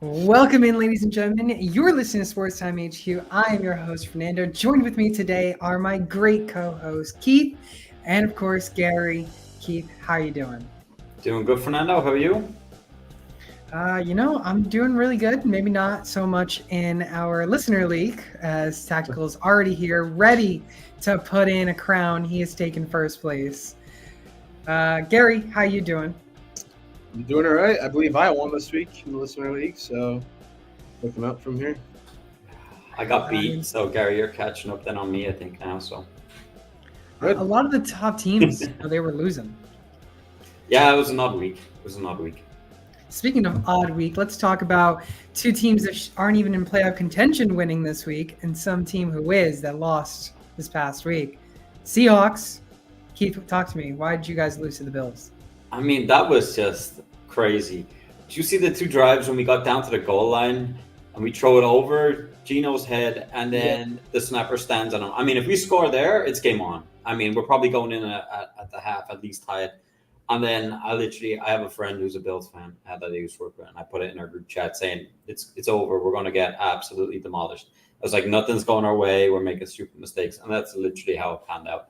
Welcome in, ladies and gentlemen. You're listening to Sports Time HQ. I am your host, Fernando. Joined with me today are my great co-hosts, Keith, and of course, Gary. Keith, how are you doing? Doing good, Fernando. How are you? I'm doing really good. Maybe not so much in our listener league, as Tactical's already here, ready to put in a crown. He has taken first place. Gary, how you doing? I'm doing all right. I believe I won this week in the listener league, so looking up from here. I got beat, so Gary, you're catching up then on me, I think now. So Good. A lot of the top teams, they were losing. yeah, it was an odd week. Speaking of odd week, let's talk about two teams that aren't even in playoff contention winning this week, and some team who is that lost this past week. Seahawks. Keith, talk to me. Why did you guys lose to the Bills? I mean, that was just crazy. Did you see the two drives when we got down to the goal line and we throw it over Gino's head and then the snapper stands on him? I mean, if we score there, it's game on. I mean, we're probably going in at the half, at least tied. And then I have a friend who's a Bills fan that I used to work with, and I put it in our group chat saying it's over. We're going to get absolutely demolished. I was like, nothing's going our way. We're making stupid mistakes, and that's literally how it panned out.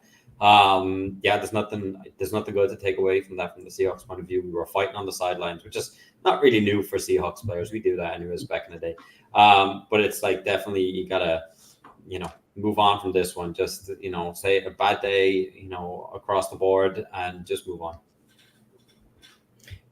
There's nothing good to take away from that from the Seahawks point of view. We were fighting on the sidelines, which is not really new for Seahawks players. We do that anyways back in the day. But it's like definitely you gotta, move on from this one. Just say a bad day, across the board, and just move on.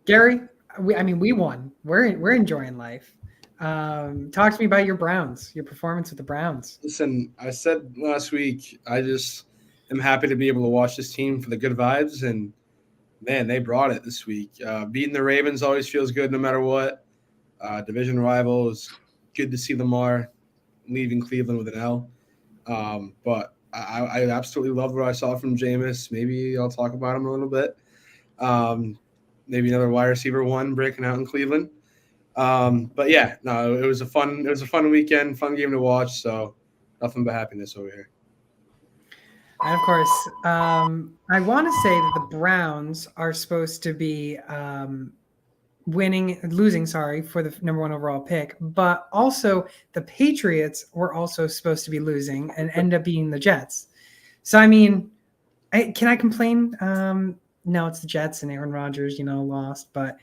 Gary, we won. We're enjoying life. Talk to me about your Browns, your performance with the Browns. Listen, I said last week, I just am happy to be able to watch this team for the good vibes, and man, they brought it this week. Beating the Ravens always feels good no matter what. Division rivals, good to see Lamar leaving Cleveland with an L. But I absolutely loved what I saw from Jameis. Maybe I'll talk about him a little bit. Maybe another wide receiver one breaking out in Cleveland. But yeah, no, it was a fun weekend, fun game to watch. So nothing but happiness over here. And of course, I want to say that the Browns are supposed to be losing for the number one overall pick, but also the Patriots were also supposed to be losing and end up being the Jets. So I mean, can I complain? No, it's the Jets and Aaron Rodgers, lost. But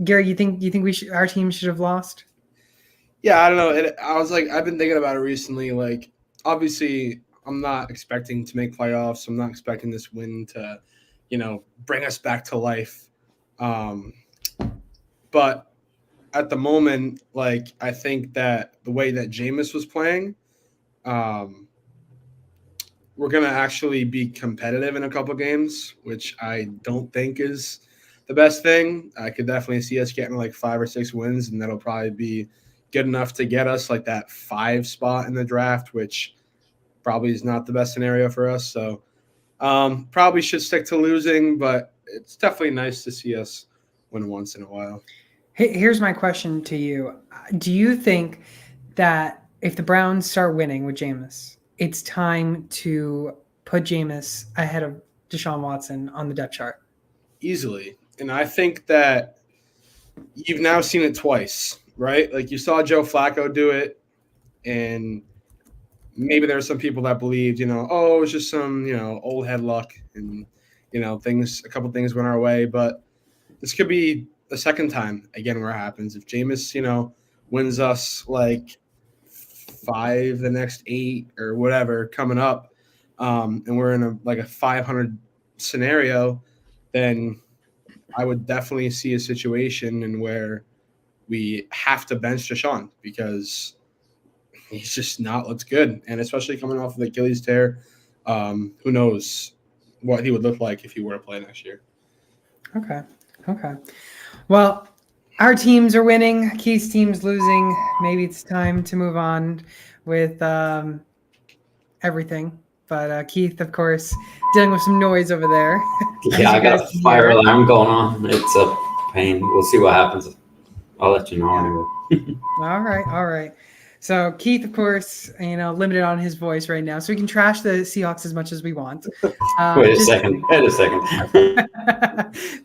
Gary, you think our team should have lost? Yeah, I don't know. I've been thinking about it recently. Like, obviously, I'm not expecting to make playoffs. I'm not expecting this win to, bring us back to life. But at the moment, like, I think that the way that Jameis was playing, we're going to actually be competitive in a couple games, which I don't think is the best thing. I could definitely see us getting like 5 or 6 wins, and that'll probably be good enough to get us like that 5 spot in the draft, which probably is not the best scenario for us. So probably should stick to losing, but it's definitely nice to see us win once in a while. Here's my question to you. Do you think that if the Browns start winning with Jameis, it's time to put Jameis ahead of Deshaun Watson on the depth chart? Easily. And I think that you've now seen it twice, right? Like you saw Joe Flacco do it, and maybe there are some people that believed, it was just some, old head luck and, a couple things went our way. But this could be the second time again where it happens. If Jameis, wins us like 5 the next 8 or whatever coming up, and we're in a 500 scenario, then I would definitely see a situation in where we have to bench Deshaun because he's just not looked good. And especially coming off of the Achilles tear, who knows what he would look like if he were to play next year. Okay. Well, our teams are winning. Keith's team's losing. Maybe it's time to move on with everything. But Keith, of course, dealing with some noise over there. Yeah, I got a fire alarm going on. It's a pain. We'll see what happens. I'll let you know anyway. All right. So Keith, of course, limited on his voice right now, so we can trash the Seahawks as much as we want. Wait a second.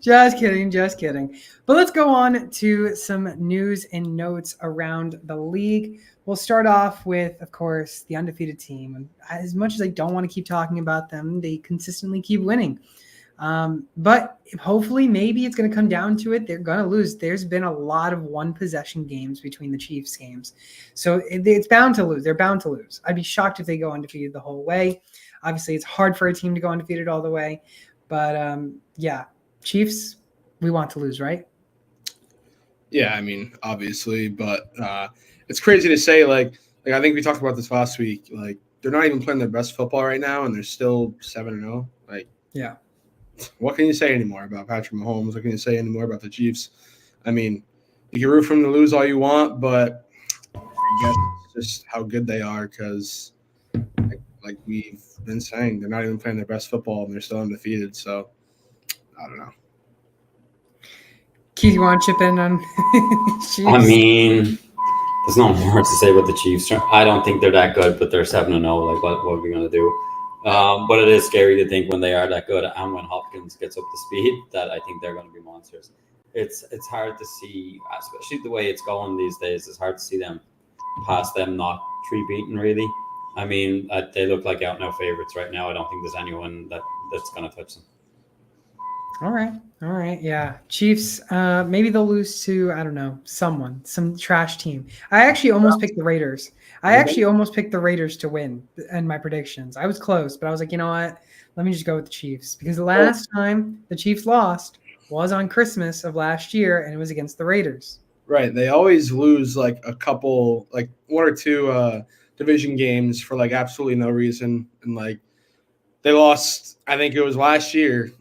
Just kidding. But let's go on to some news and notes around the league. We'll start off with, of course, the undefeated team. And as much as I don't want to keep talking about them, they consistently keep winning. But hopefully, maybe it's going to come down to it. They're going to lose. There's been a lot of one-possession games between the Chiefs games. So it's bound to lose. They're bound to lose. I'd be shocked if they go undefeated the whole way. Obviously, it's hard for a team to go undefeated all the way. But, Chiefs, we want to lose, right? Yeah, I mean, obviously. But it's crazy to say, like I think we talked about this last week. Like, they're not even playing their best football right now, and they're still 7-0. Like, yeah. What can you say anymore about Patrick Mahomes? What can you say anymore about the Chiefs? I mean, you can root for them to lose all you want, but I guess it's just how good they are because, like we've been saying, they're not even playing their best football and they're still undefeated. So, I don't know. Keith, you want to chip in on Chiefs? I mean, there's no more to say about the Chiefs. I don't think they're that good, but they're 7-0. Like, what are we going to do? But it is scary to think when they are that good and when Hopkins gets up to speed that I think they're going to be monsters. It's hard to see, especially the way it's going these days. It's hard to see them past them not beaten really. I mean, they look like out and out favorites right now. I don't think there's anyone that's going to touch them. All right. Yeah. Chiefs, maybe they'll lose to, I don't know, some trash team. I actually almost picked the Raiders. To win in my predictions. I was close, but I was like, you know what? Let me just go with the Chiefs because the last time the Chiefs lost was on Christmas of last year, and it was against the Raiders. Right. They always lose like a couple, like one or two division games for like absolutely no reason. And like they lost, I think it was last year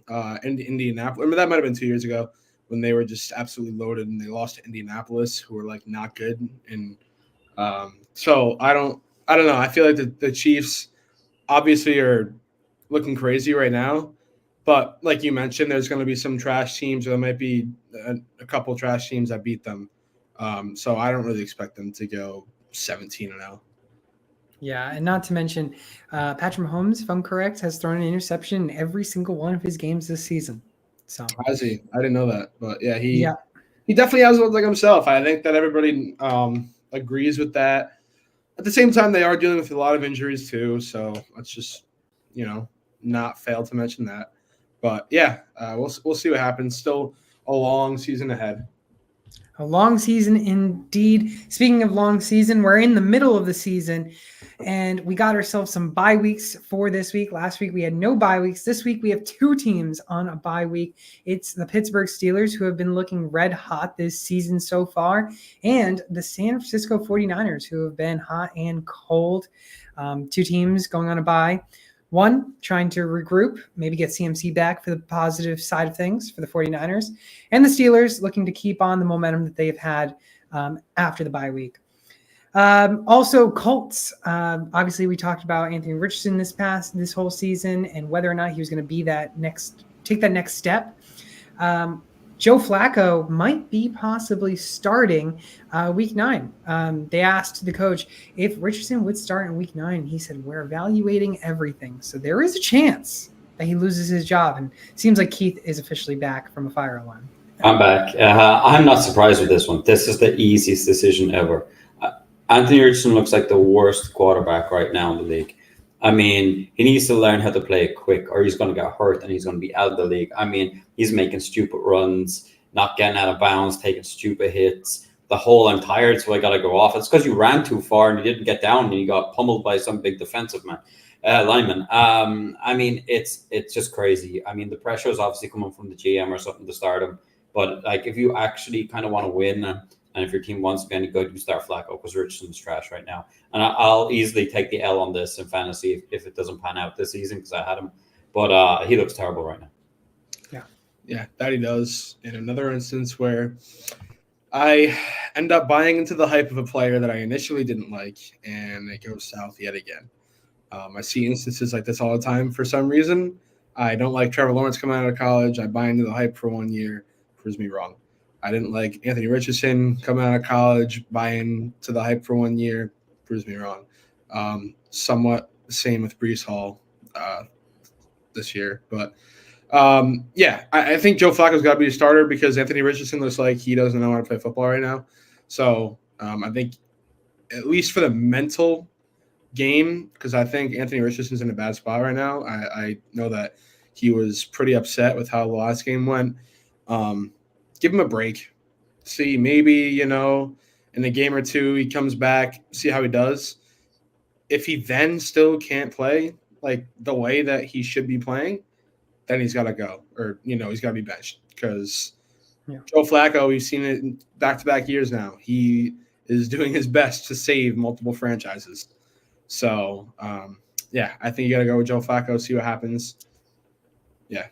in Indianapolis. Remember, that might have been 2 years ago when they were just absolutely loaded and they lost to Indianapolis, who were like not good. And so I don't know. I feel like the Chiefs obviously are looking crazy right now, but like you mentioned, there's going to be some trash teams, or there might be a couple trash teams that beat them. So I don't really expect them to go 17-0. Yeah, and not to mention, Patrick Mahomes, if I'm correct, has thrown an interception in every single one of his games this season. So has he? I didn't know that, but yeah, he definitely has one like himself. I think that everybody agrees with that. At the same time, they are dealing with a lot of injuries too, so let's just not fail to mention that. But yeah, we'll see what happens. Still a long season ahead. A long season indeed. Speaking of long season, we're in the middle of the season, and we got ourselves some bye weeks for this week. Last week we had no bye weeks. This week we have two teams on a bye week. It's the Pittsburgh Steelers, who have been looking red hot this season so far, and the San Francisco 49ers, who have been hot and cold. Two teams going on a bye. One, trying to regroup, maybe get CMC back for the positive side of things for the 49ers. And the Steelers looking to keep on the momentum that they've had after the bye week. Also, Colts. Obviously, we talked about Anthony Richardson this whole season and whether or not he was going to be take that next step. Joe Flacco might be possibly starting week 9. They asked the coach if Richardson would start in week 9. He said, we're evaluating everything. So there is a chance that he loses his job. And it seems like Keith is officially back from a fire alarm. I'm back. I'm not surprised with this one. This is the easiest decision ever. Anthony Richardson looks like the worst quarterback right now in the league. I mean, he needs to learn how to play quick or he's going to get hurt and he's going to be out of the league. I mean, he's making stupid runs, not getting out of bounds, taking stupid hits. The whole I'm tired, so I got to go off. It's because you ran too far and you didn't get down and you got pummeled by some big defensive lineman. I mean, it's just crazy. I mean, the pressure is obviously coming from the GM or something to start him. But like, if you actually kind of want to win and if your team wants to be any good, you start Flacco because Richardson's trash right now. And I'll easily take the L on this in fantasy if it doesn't pan out this season because I had him. But he looks terrible right now. Yeah, that he does. In another instance where I end up buying into the hype of a player that I initially didn't like, and it goes south yet again. I see instances like this all the time for some reason. I don't like Trevor Lawrence coming out of college. I buy into the hype for 1 year. Proves me wrong. I didn't like Anthony Richardson coming out of college, buying to the hype for 1 year. proves me wrong. Somewhat the same with Brees Hall this year. But, I think Joe Flacco's got to be a starter because Anthony Richardson looks like he doesn't know how to play football right now. So I think at least for the mental game, because I think Anthony Richardson's in a bad spot right now. I know that he was pretty upset with how the last game went. Give him a break. See, maybe, in a game or two, he comes back, see how he does. If he then still can't play like the way that he should be playing, then he's got to go, or, he's got to be benched because Joe Flacco, we've seen it in back-to-back years now. He is doing his best to save multiple franchises. So, I think you got to go with Joe Flacco, see what happens. Yeah.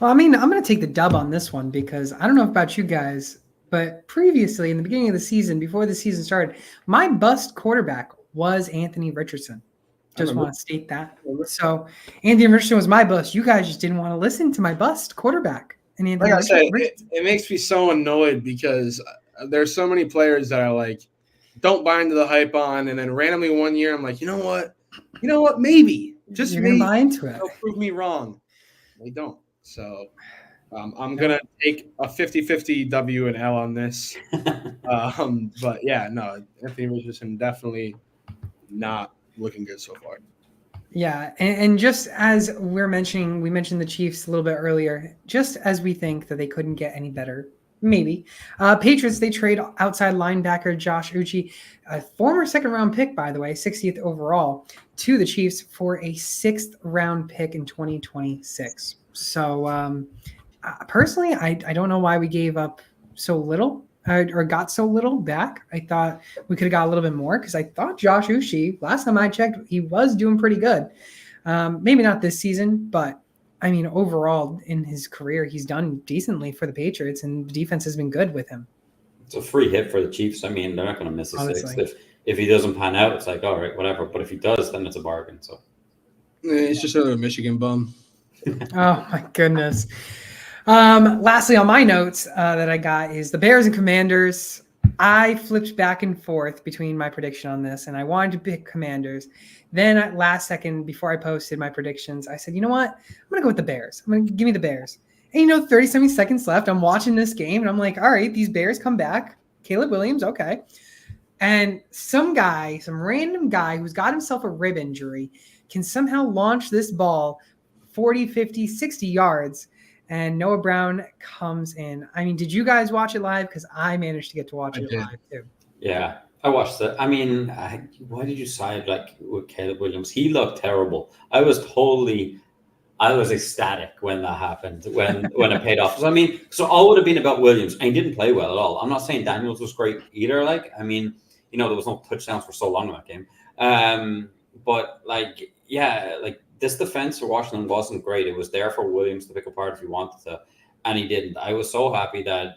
Well, I mean, I'm going to take the dub on this one because I don't know about you guys, but previously in the beginning of the season, before the season started, my bust quarterback was Anthony Richardson. Just want to state that. So Anthony Richardson was my bust. You guys just didn't want to listen to my bust quarterback. And Anthony like I say, it makes me so annoyed because there's so many players that are like, don't buy into the hype on, and then randomly one year I'm like, you know what, maybe just you're maybe gonna buy into it. They'll prove me wrong. They don't. So I'm gonna take a 50-50 W and L on this. But Anthony Richardson definitely not looking good so far. Yeah, and just as we mentioned the Chiefs a little bit earlier, just as we think that they couldn't get any better. Maybe. Patriots, they trade outside linebacker Josh Uche, a former second-round pick, by the way, 60th overall, to the Chiefs for a 6th-round pick in 2026. So, personally, I don't know why we gave up so little or got so little back. I thought we could have got a little bit more because I thought Josh Uche, last time I checked, he was doing pretty good. Maybe not this season, but I mean, overall in his career, he's done decently for the Patriots, and the defense has been good with him. It's a free hit for the Chiefs. I mean, they're not going to miss a Honestly. 6th. If he doesn't pan out, it's like, all right, whatever. But if he does, then it's a bargain. So It's just another Michigan bum. Oh my goodness. Lastly, on my notes that I got is the Bears and Commanders. I flipped back and forth between my prediction on this, and I wanted to pick Commanders. Then at last second, before I posted my predictions, I said, you know what? I'm going to go with the Bears. I'm going to give me the Bears. And 30-something seconds left. I'm watching this game, and I'm like, all right, these Bears come back. Caleb Williams, okay. And some random guy who's got himself a rib injury can somehow launch this ball 40, 50, 60 yards, and Noah Brown comes in. I mean, did you guys watch it live? Because I managed to get to watch it live, too. Yeah, I watched it. I mean, why did you side with Caleb Williams? He looked terrible. I was ecstatic when that happened, when it paid off. So, I mean, so all would have been about Williams, and he didn't play well at all. I'm not saying Daniels was great either. There was no touchdowns for so long in that game. But this defense for Washington wasn't great. It was there for Williams to pick apart if he wanted to, and he didn't. I was so happy that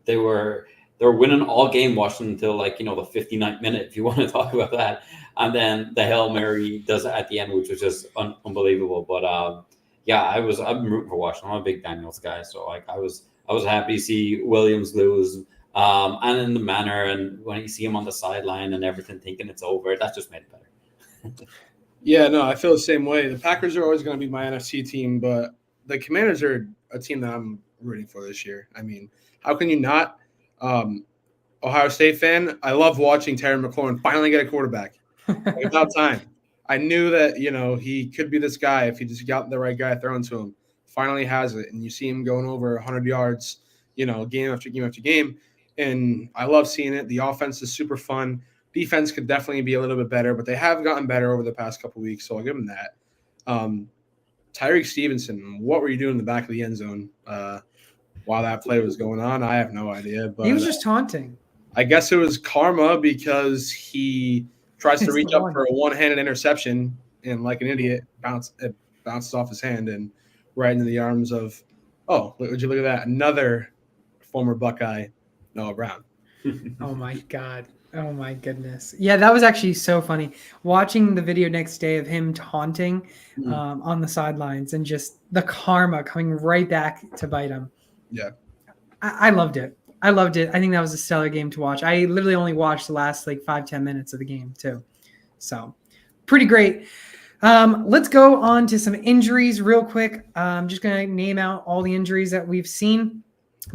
they were winning all game Washington until the 59th minute, if you want to talk about that, and then the Hail Mary does it at the end, which was just unbelievable. But I've been rooting for Washington. I'm a big Daniels guy, so I was happy to see Williams lose, and in the manner, and when you see him on the sideline and everything, thinking it's over, that just made it better. Yeah, no, I feel the same way. The Packers are always going to be my NFC team, but the Commanders are a team that I'm rooting for this year. I mean, how can you not? Ohio State fan, I love watching Terry McLaurin finally get a quarterback. About time. I knew that, he could be this guy if he just got the right guy thrown to him. Finally has it, and you see him going over 100 yards, game after game after game, and I love seeing it. The offense is super fun. Defense could definitely be a little bit better, but they have gotten better over the past couple of weeks, so I'll give them that. Tyreek Stevenson, what were you doing in the back of the end zone while that play was going on? I have no idea. But he was just taunting. I guess it was karma because he tries to reach up for a one-handed interception, and like an idiot, it bounces off his hand and right into the arms of, would you look at that? Another former Buckeye, Noah Brown. Oh, my God. Oh, my goodness. Yeah, that was actually so funny. Watching the video next day of him taunting on the sidelines and just the karma coming right back to bite him. Yeah. I loved it. I loved it. I think that was a stellar game to watch. I literally only watched the last like 5-10 minutes of the game too. So pretty great. Let's go on to some injuries real quick. I'm just going to name out all the injuries that we've seen.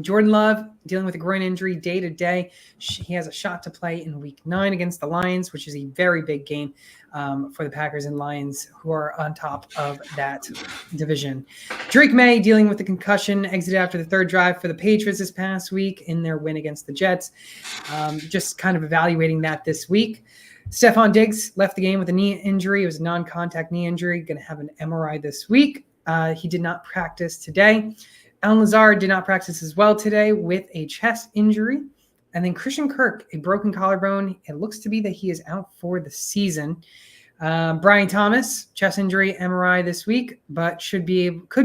Jordan Love dealing with a groin injury day to day. He has a shot to play in week 9 against the Lions, which is a very big game for the Packers and Lions, who are on top of that division. Drake May dealing with the concussion, exited after the 3rd drive for the Patriots this past week in their win against the Jets. Just kind of evaluating that this week. Stephon Diggs left the game with a knee injury. It was a non-contact knee injury. Going to have an MRI this week. He did not practice today. Alan Lazard did not practice as well today with a chest injury. And then Christian Kirk, a broken collarbone. It looks to be that he is out for the season. Brian Thomas, chest injury, MRI this week, but could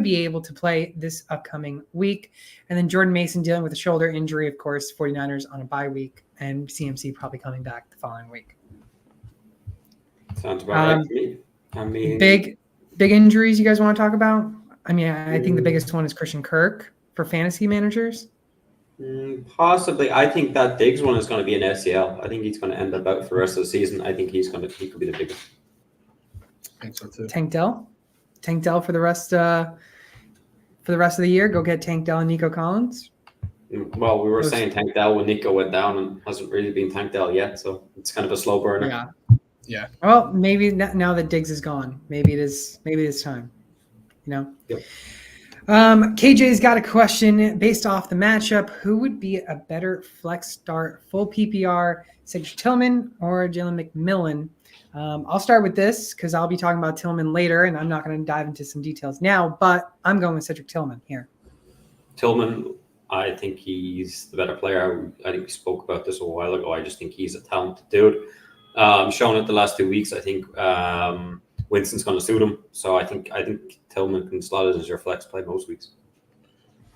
be able to play this upcoming week. And then Jordan Mason dealing with a shoulder injury, of course, 49ers on a bye week, and CMC probably coming back the following week. Sounds about right to me. I mean, big injuries you guys want to talk about? I mean, I think the biggest one is Christian Kirk for fantasy managers. Possibly. I think that Diggs one is going to be an ACL. I think he's going to end up out for the rest of the season. I think he could be the biggest. I think so too. Tank Dell for the rest of the year. Go get Tank Dell and Nico Collins. Well, we were saying Tank Dell when Nico went down and hasn't really been Tank Dell yet, so it's kind of a slow burner. Yeah. Well, maybe now that Diggs is gone, maybe it is time. You know. Yep. KJ's got a question based off the matchup. Who would be a better flex start, full PPR, Cedric Tillman or Jalen McMillan? I'll start with this because I'll be talking about Tillman later, and I'm not going to dive into some details now, but I'm going with Cedric Tillman here. Tillman, I think he's the better player. I think we spoke about this a while ago. I just think he's a talented dude. Shown it the last 2 weeks. I think Winston's going to suit him. So I think Tillman can slot it as your flex play most weeks.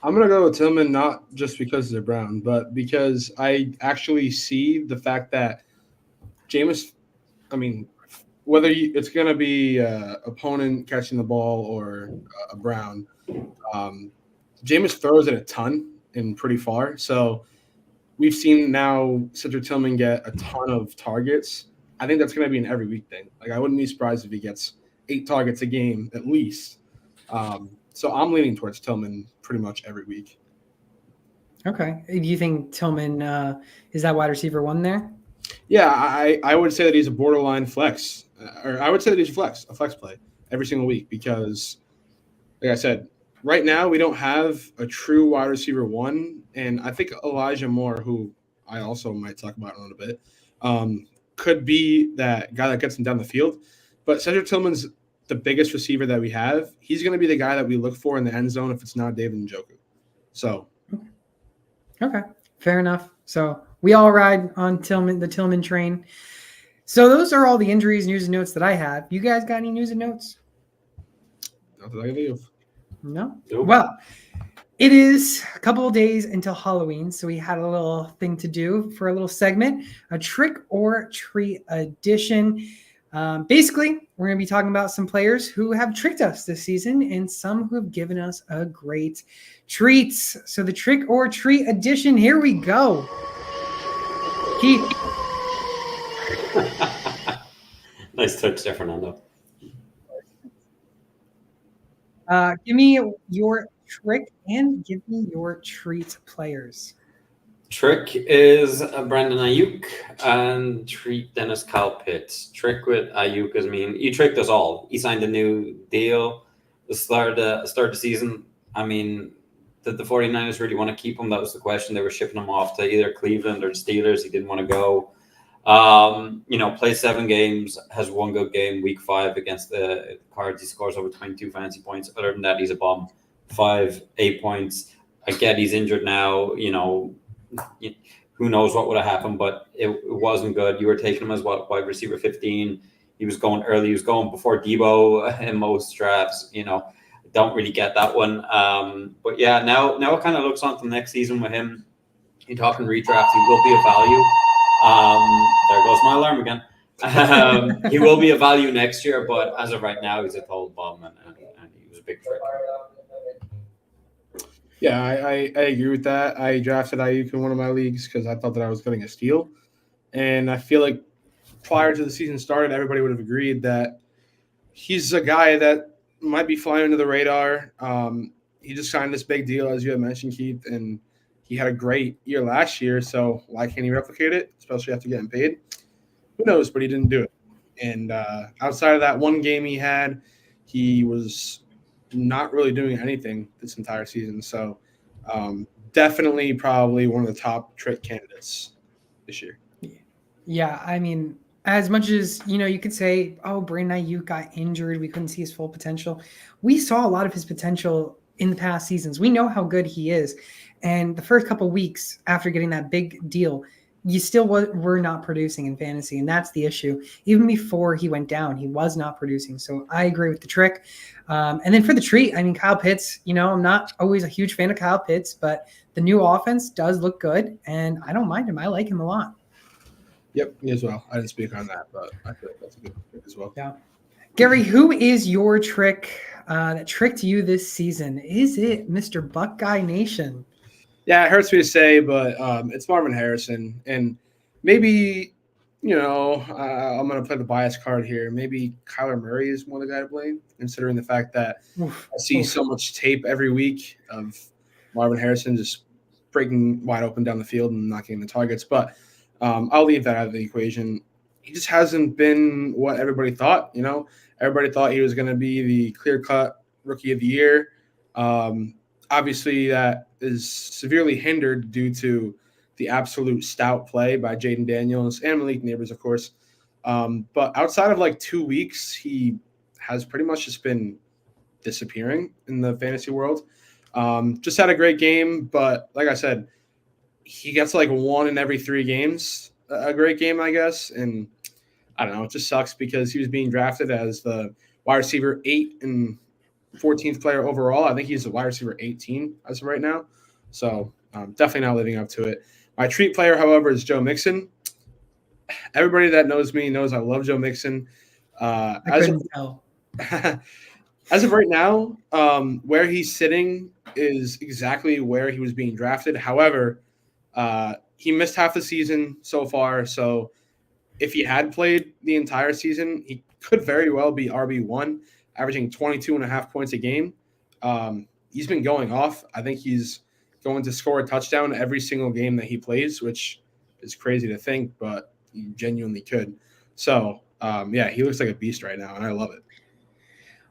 I'm going to go with Tillman, not just because they're Brown, but because I actually see the fact that Jameis, I mean, whether it's going to be opponent catching the ball or a Brown, Jameis throws it a ton and pretty far. So we've seen now Cedric Tillman get a ton of targets. I think that's going to be an every week thing. Like, I wouldn't be surprised if he gets 8 targets a game at least. So I'm leaning towards Tillman pretty much every week. Okay. Do you think Tillman is that wide receiver 1 there? Yeah, I would say that he's a borderline flex. Or I would say that he's a flex play every single week because, like I said, right now we don't have a true wide receiver 1. And I think Elijah Moore, who I also might talk about in a little bit, could be that guy that gets him down the field. But Cedric Tillman's the biggest receiver that we have. He's going to be the guy that we look for in the end zone if it's not David Njoku. So. Okay, fair enough. So we all ride on the Tillman train. So those are all the injuries, news, and notes that I have. You guys got any news and notes? Not that I can think of. No? Nope. Well, it is a couple of days until Halloween, so we had a little thing to do for a little segment, a trick or treat edition. Basically, we're going to be talking about some players who have tricked us this season and some who have given us a great treats. So the trick or treat edition, here we go. Keith. Nice touch there, Fernando. Give me your trick and give me your treat players. Trick is Brandon Ayuk and treat Dennis Kalpitz. Trick with Ayuk is he tricked us all. He signed a new deal the start of the season. I mean, did the 49ers really want to keep him? That was the question. They were shipping him off to either Cleveland or the Steelers. He didn't want to go. Plays 7 games, has 1 good game, week 5 against the Cards. He scores over 22 fantasy points. Other than that, he's a bum. 8 points. I get he's injured now. Who knows what would have happened, but it wasn't good. You were taking him as wide receiver 15. He was going early. He was going before Debo in most drafts. Don't really get that one. But yeah, now it kind of looks on to next season with him. You're talking redraft. He will be a value. There goes my alarm again. He will be a value next year, but as of right now, he's a total bomb, and he was a big trick. Yeah, I agree with that. I drafted Ayuk in one of my leagues because I thought that I was getting a steal. And I feel like prior to the season started, everybody would have agreed that he's a guy that might be flying under the radar. He just signed this big deal, as you had mentioned, Keith, and he had a great year last year. So why can't he replicate it, especially after getting paid? Who knows? But he didn't do it. And outside of that one game he had, he was not really doing anything this entire season. So definitely probably one of the top trick candidates this year. Yeah, I mean, as much as you could say, "Oh, Brandon Ayuk got injured, we couldn't see his full potential." We saw a lot of his potential in the past seasons. We know how good he is, and the first couple weeks after getting that big deal, you still were not producing in fantasy, and that's the issue. Even before he went down, he was not producing. So I agree with the trick. And then for the treat, I mean, Kyle Pitts. I'm not always a huge fan of Kyle Pitts, but the new offense does look good, and I don't mind him. I like him a lot. Yep, me as well. I didn't speak on that, but I feel like that's a good pick as well. Yeah. Gary, who is your trick that tricked you this season? Is it Mr. Buckeye Nation? Yeah, it hurts me to say, but it's Marvin Harrison. And maybe, I'm going to play the bias card here. Maybe Kyler Murray is more the guy to blame, considering the fact that I see so much tape every week of Marvin Harrison just breaking wide open down the field and not getting the targets. But I'll leave that out of the equation. He just hasn't been what everybody thought. Everybody thought he was going to be the clear-cut rookie of the year. Obviously, that is severely hindered due to the absolute stout play by Jaden Daniels and Malik Neighbors, of course. But outside of like 2 weeks, he has pretty much just been disappearing in the fantasy world. Just had a great game, but like I said, he gets like one in every 3 games, a great game, I guess. And I don't know, it just sucks because he was being drafted as the wide receiver 8 and 14th player overall. I think he's a wide receiver 18 as of right now. So definitely not living up to it. My treat player, however, is Joe Mixon. Everybody that knows me knows I love Joe Mixon. I couldn't tell. As of right now, where he's sitting is exactly where he was being drafted. However, he missed half the season so far. So if he had played the entire season, he could very well be RB1, averaging 22.5 points a game. He's been going off. I think he's going to score a touchdown every single game that he plays, which is crazy to think, but he genuinely could. So, he looks like a beast right now, and I love it.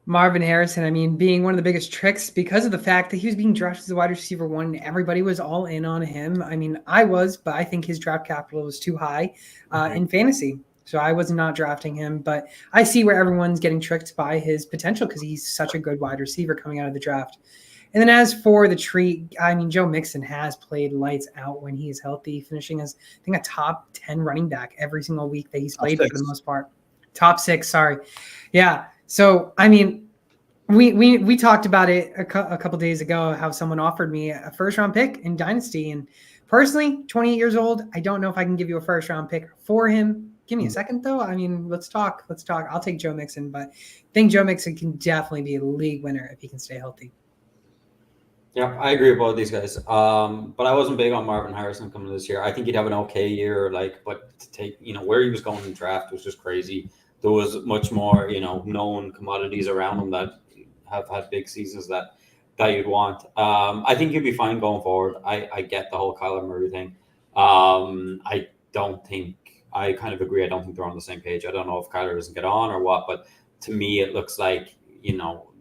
Marvin Harrison, I mean, being one of the biggest tricks because of the fact that he was being drafted as a wide receiver 1. Everybody was all in on him. I mean, I was, but I think his draft capital was too high in fantasy. So I was not drafting him, but I see where everyone's getting tricked by his potential because he's such a good wide receiver coming out of the draft. And then as for the treat, I mean, Joe Mixon has played lights out when he is healthy, finishing as, I think, a top 10 running back every single week that he's played for the most part. Top 6, sorry. Yeah. So, I mean, we talked about it a couple days ago, how someone offered me a first-round pick in Dynasty. And personally, 28 years old, I don't know if I can give you a first-round pick for him. Give me a second, though. I mean, let's talk. I'll take Joe Mixon, but I think Joe Mixon can definitely be a league winner if he can stay healthy. Yeah, I agree with both these guys. But I wasn't big on Marvin Harrison coming this year. I think he'd have an okay year, but to take, where he was going in the draft was just crazy. There was much more, known commodities around him that have had big seasons that you'd want. I think he'd be fine going forward. I get the whole Kyler Murray thing. I kind of agree. I don't think they're on the same page. I don't know if Kyler doesn't get on or what, but to me, it looks like,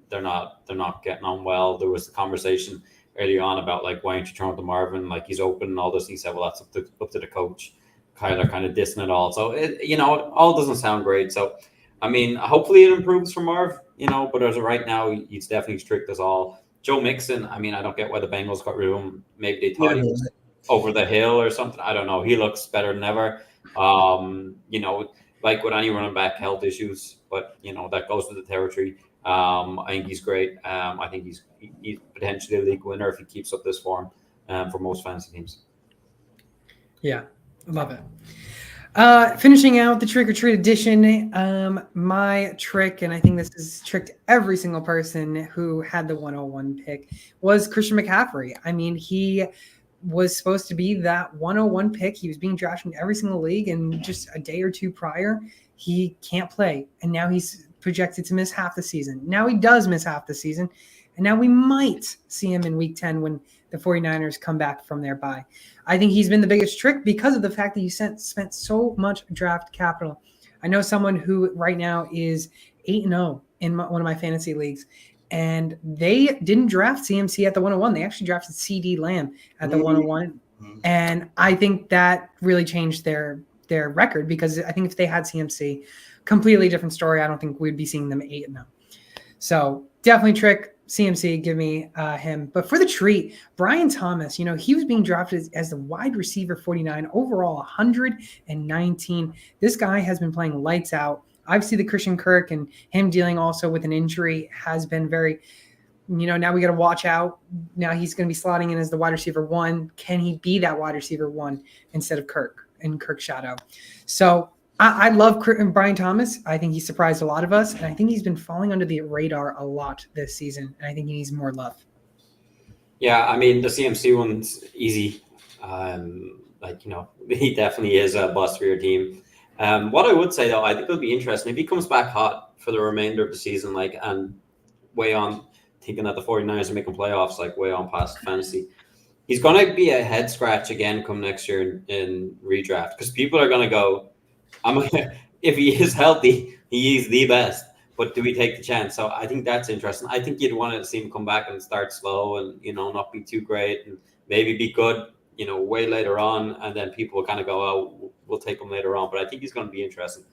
they're not getting on well. There was the conversation early on about why aren't you throwing to Marvin? He's open and all this. And he said, well, that's up to the coach. Kyler kind of dissing it all. So it all doesn't sound great. So, I mean, hopefully it improves for Marv, but as of right now, he's definitely strict as all. Joe Mixon, I mean, I don't get why the Bengals got rid of him. Maybe they thought he was over the hill or something. I don't know. He looks better than ever. Like with any running back, health issues, but that goes with the territory. I think he's great. I think he's potentially a league winner if he keeps up this form for most fantasy teams. Yeah, I love it. Finishing out the trick or treat edition, my trick, and I think this has tricked every single person who had the 101 pick, was Christian McCaffrey. I mean, he was supposed to be that 101 pick. He was being drafted in every single league, and just a day or two prior, he can't play. And now he's projected to miss half the season. Now he does miss half the season. And now we might see him in week 10 when the 49ers come back from their bye. I think he's been the biggest trick because of the fact that he spent so much draft capital. I know someone who right now is 8-0 in one of my fantasy leagues, and they didn't draft CMC at the 101. They actually drafted CD Lamb at the 101. And I think that really changed their record, because I think if they had CMC, completely different story. I don't think we'd be seeing them 8-0. So definitely trick CMC, give me him. But for the treat, Brian Thomas, he was being drafted as the wide receiver 49, overall 119. This guy has been playing lights out. Obviously, the Christian Kirk and him dealing also with an injury has been very, now we got to watch out. Now he's going to be slotting in as the wide receiver 1. Can he be that wide receiver 1 instead of Kirk and Kirk's shadow? So I love Brian Thomas. I think he surprised a lot of us, and I think he's been falling under the radar a lot this season, and I think he needs more love. Yeah, I mean, the CMC one's easy. He definitely is a bust for your team. What I would say, though, I think it'll be interesting if he comes back hot for the remainder of the season, and way on, thinking that the 49ers are making playoffs, way on past fantasy. He's going to be a head scratch again come next year in redraft, because people are going to go, if he is healthy, he is the best. But do we take the chance? So I think that's interesting. I think you'd want to see him come back and start slow and, not be too great and maybe be good, way later on. And then people will kind of go, oh, we'll take him later on. But I think he's going to be interesting.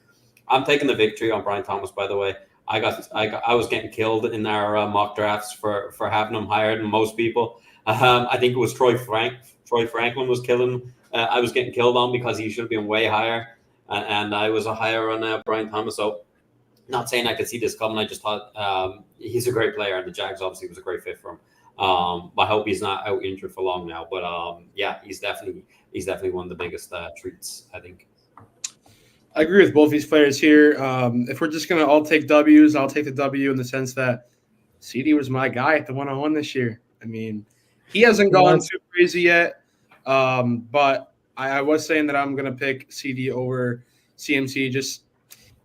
I'm taking the victory on Brian Thomas, by the way. I was getting killed in our mock drafts for having him higher than most people. I think it was Troy Franklin was killing. I was getting killed on because he should have been way higher. And I was a higher on Brian Thomas. So not saying I could see this coming. I just thought he's a great player, and the Jags obviously was a great fit for him. I hope he's not out injured for long now. But yeah, he's definitely one of the biggest treats, I think. I agree with both these players here. If we're just going to all take W's, I'll take the W in the sense that CD was my guy at the 101 this year. I mean, he hasn't gone too crazy yet, but I was saying that I'm going to pick CD over CMC. Just,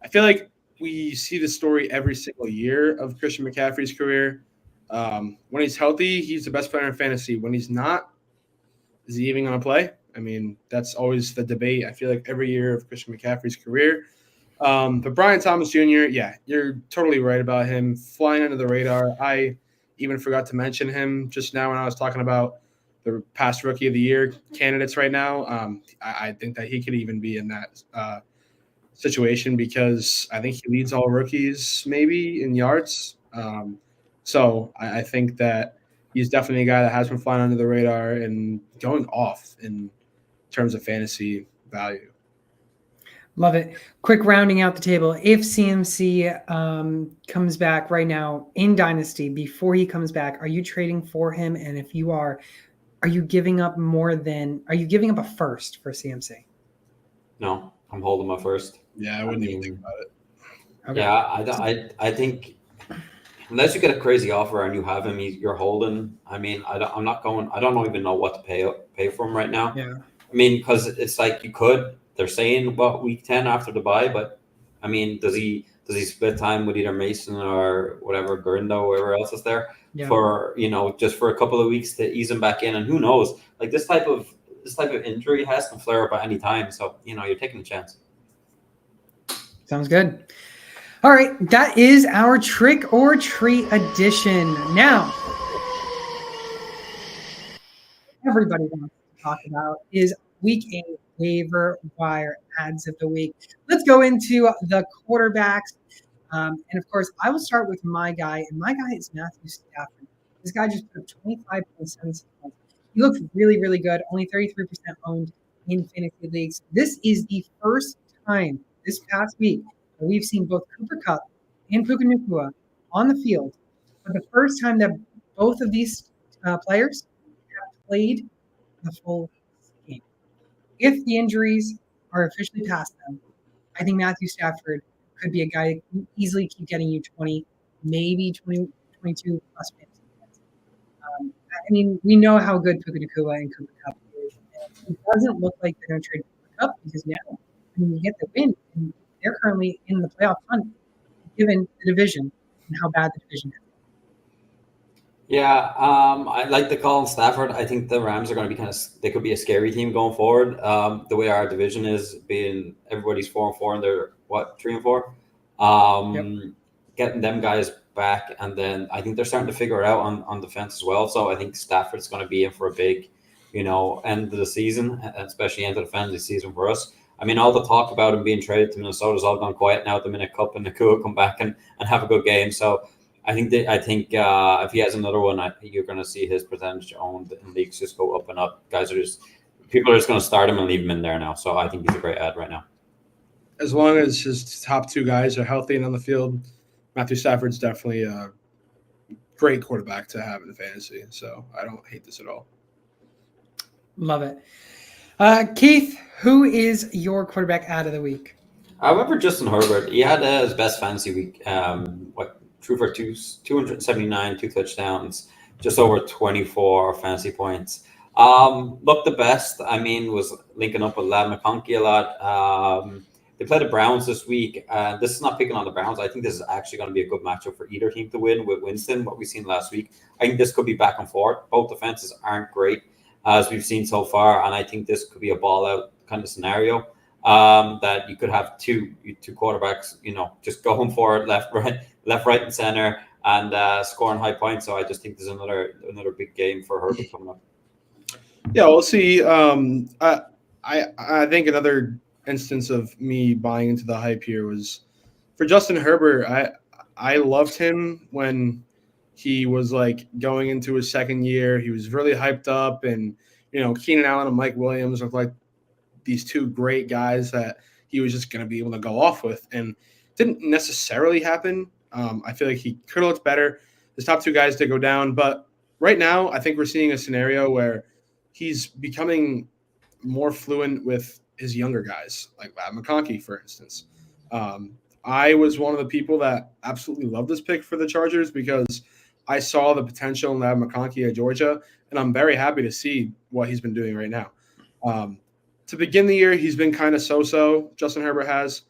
I feel like we see the story every single year of Christian McCaffrey's career. When he's healthy, he's the best player in fantasy. When he's not, is he even going to play? I mean, that's always the debate, I feel like, every year of Christian McCaffrey's career. But Brian Thomas Jr., yeah, you're totally right about him flying under the radar. I even forgot to mention him just now when I was talking about the past Rookie of the Year candidates right now. I think that he could even be in that situation because I think he leads all rookies maybe in yards. So I think that he's definitely a guy that has been flying under the radar and going off in terms of fantasy value. Love it. Quick rounding out the table. If CMC comes back right now in Dynasty, before he comes back, are you trading for him? And if you are you giving up a first for CMC? No, I'm holding my first. Yeah, I wouldn't even think about it. Okay. Yeah, I think unless you get a crazy offer and you have him, you're holding. I mean, I'm not going. I don't even know what to pay for him right now. Yeah. I mean, because it's like you could. They're saying about week 10 after the bye, but I mean, does he split time with either Mason or whatever Gurindo, whoever else is there for just for a couple of weeks to ease him back in? And who knows? Like this type of injury can flare up at any time. So you're taking a chance. Sounds good. All right, that is our trick or treat edition. Now, everybody wants to talk about is Week 8 waiver wire ads of the week. Let's go into the quarterbacks. And of course, I will start with my guy, and my guy is Matthew Stafford. This guy just put up 25.7 points. He looks really, really good. Only 33% owned in fantasy leagues. This is the first time this past week that we've seen both Cooper Kupp and Puka Nacua on the field. For the first time that both of these players have played the full game. If the injuries are officially past them. I think Matthew Stafford could be a guy that can easily keep getting you 20, maybe 20, 22 plus fantasy points. I mean, we know how good Puka Nacua and Cooper Cup is. And it doesn't look like they're going to trade Cooper Cup because now, I mean, you get the win, and they're currently in the playoff hunt, given the division and how bad the division is. Yeah, I like the call on Stafford. I think the Rams are going to be they could be a scary team going forward. The way our division is, being everybody's 4-4 and they're 3-4. Getting them guys back, and then I think they're starting to figure it out on defense as well. So I think Stafford's going to be in for a big, end of the season, especially end of the fantasy season for us. I mean, all the talk about him being traded to Minnesota has all gone quiet now at the minute Cup and Nakua come back and have a good game. So I think if he has another one, you're going to see his percentage owned in leagues just go up and up. People are just going to start him and leave him in there now. So I think he's a great ad right now. As long as his top two guys are healthy and on the field, Matthew Stafford's definitely a great quarterback to have in fantasy. So I don't hate this at all. Love it. Keith, who is your quarterback ad of the week? I remember Justin Herbert. He had his best fantasy week. Threw for 279, 2 touchdowns, just over 24 fantasy points. Looked the best. I mean, was linking up with Ladd McConkey a lot. They play the Browns this week. This is not picking on the Browns. I think this is actually going to be a good matchup for either team to win with Winston, what we've seen last week. I think this could be back and forth. Both defenses aren't great, as we've seen so far, and I think this could be a ball-out kind of scenario that you could have two quarterbacks, just going for it, left, right, and center, and scoring high points. So I just think there's another big game for Herbert coming up. Yeah, we'll see. I think another instance of me buying into the hype here was for Justin Herbert. I loved him when he was like going into his second year. He was really hyped up, and Keenan Allen and Mike Williams looked like these two great guys that he was just going to be able to go off with, and didn't necessarily happen. I feel like he could have looked better. His top two guys did go down, but right now I think we're seeing a scenario where he's becoming more fluent with his younger guys, like Ladd McConkey, for instance. I was one of the people that absolutely loved this pick for the Chargers because I saw the potential in Ladd McConkey at Georgia, and I'm very happy to see what he's been doing right now. To begin the year, he's been kind of so-so, Justin Herbert has,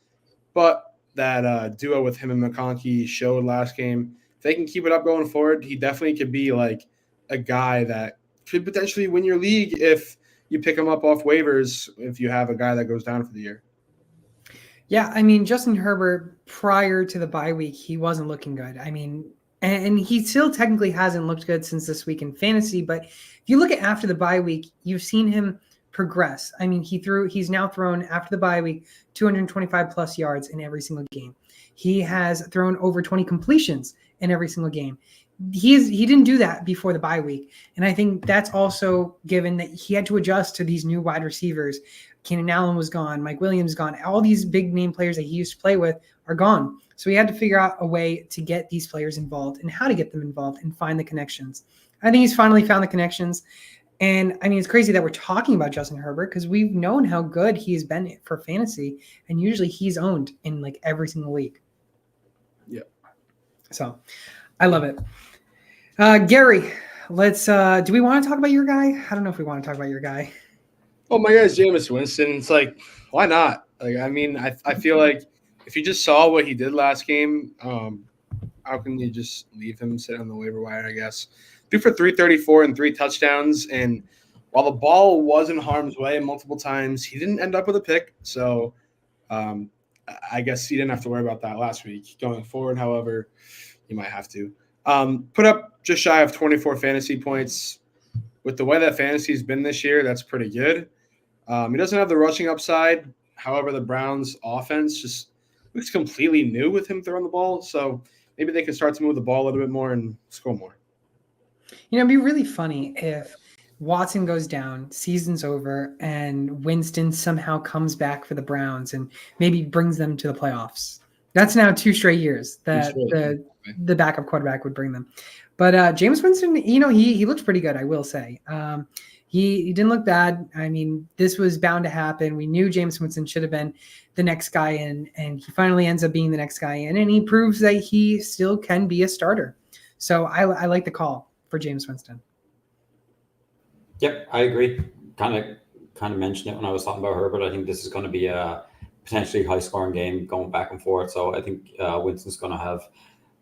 but that duo with him and McConkey showed last game. If they can keep it up going forward, he definitely could be like a guy that could potentially win your league if you pick him up off waivers, if you have a guy that goes down for the year. Yeah, I mean, Justin Herbert, prior to the bye week, he wasn't looking good. I mean, and he still technically hasn't looked good since this week in fantasy, but if you look at after the bye week, you've seen him progress. I mean, he's now thrown after the bye week 225 plus yards in every single game. He has thrown over 20 completions in every single game. He didn't do that before the bye week. And I think that's also given that he had to adjust to these new wide receivers. Keenan Allen was gone. Mike Williams gone. All these big name players that he used to play with are gone. So he had to figure out a way to get these players involved and how to get them involved and find the connections. I think he's finally found the connections. And I mean, it's crazy that we're talking about Justin Herbert because we've known how good he's been for fantasy. And usually he's owned in like every single league. Yeah. So I love it. Gary, let's do we want to talk about your guy? I don't know if we want to talk about your guy. Oh, my guy's Jameis Winston. It's like, why not? Like, I mean, I feel like if you just saw what he did last game, how can you just leave him sit on the waiver wire, I guess? 2 for 334 and 3 touchdowns. And while the ball was in harm's way multiple times, he didn't end up with a pick. So I guess he didn't have to worry about that last week. Going forward, however, you might have to. Put up just shy of 24 fantasy points. With the way that fantasy's been this year, that's pretty good. He doesn't have the rushing upside. However, the Browns' offense just looks completely new with him throwing the ball. So maybe they can start to move the ball a little bit more and score more. It'd be really funny if Watson goes down, season's over, and Winston somehow comes back for the Browns and maybe brings them to the playoffs. That's now 2 straight years that the backup quarterback would bring them. But Jameis Winston, he looks pretty good, I will say. he didn't look bad. I mean, this was bound to happen. We knew James Winston should have been the next guy in, and he finally ends up being the next guy in, and he proves that he still can be a starter. So I like the call for James Winston. Yep, I agree. Kind of mentioned it when I was talking about Herbert. I think this is going to be a potentially high-scoring game going back and forth. So I think Winston's going to have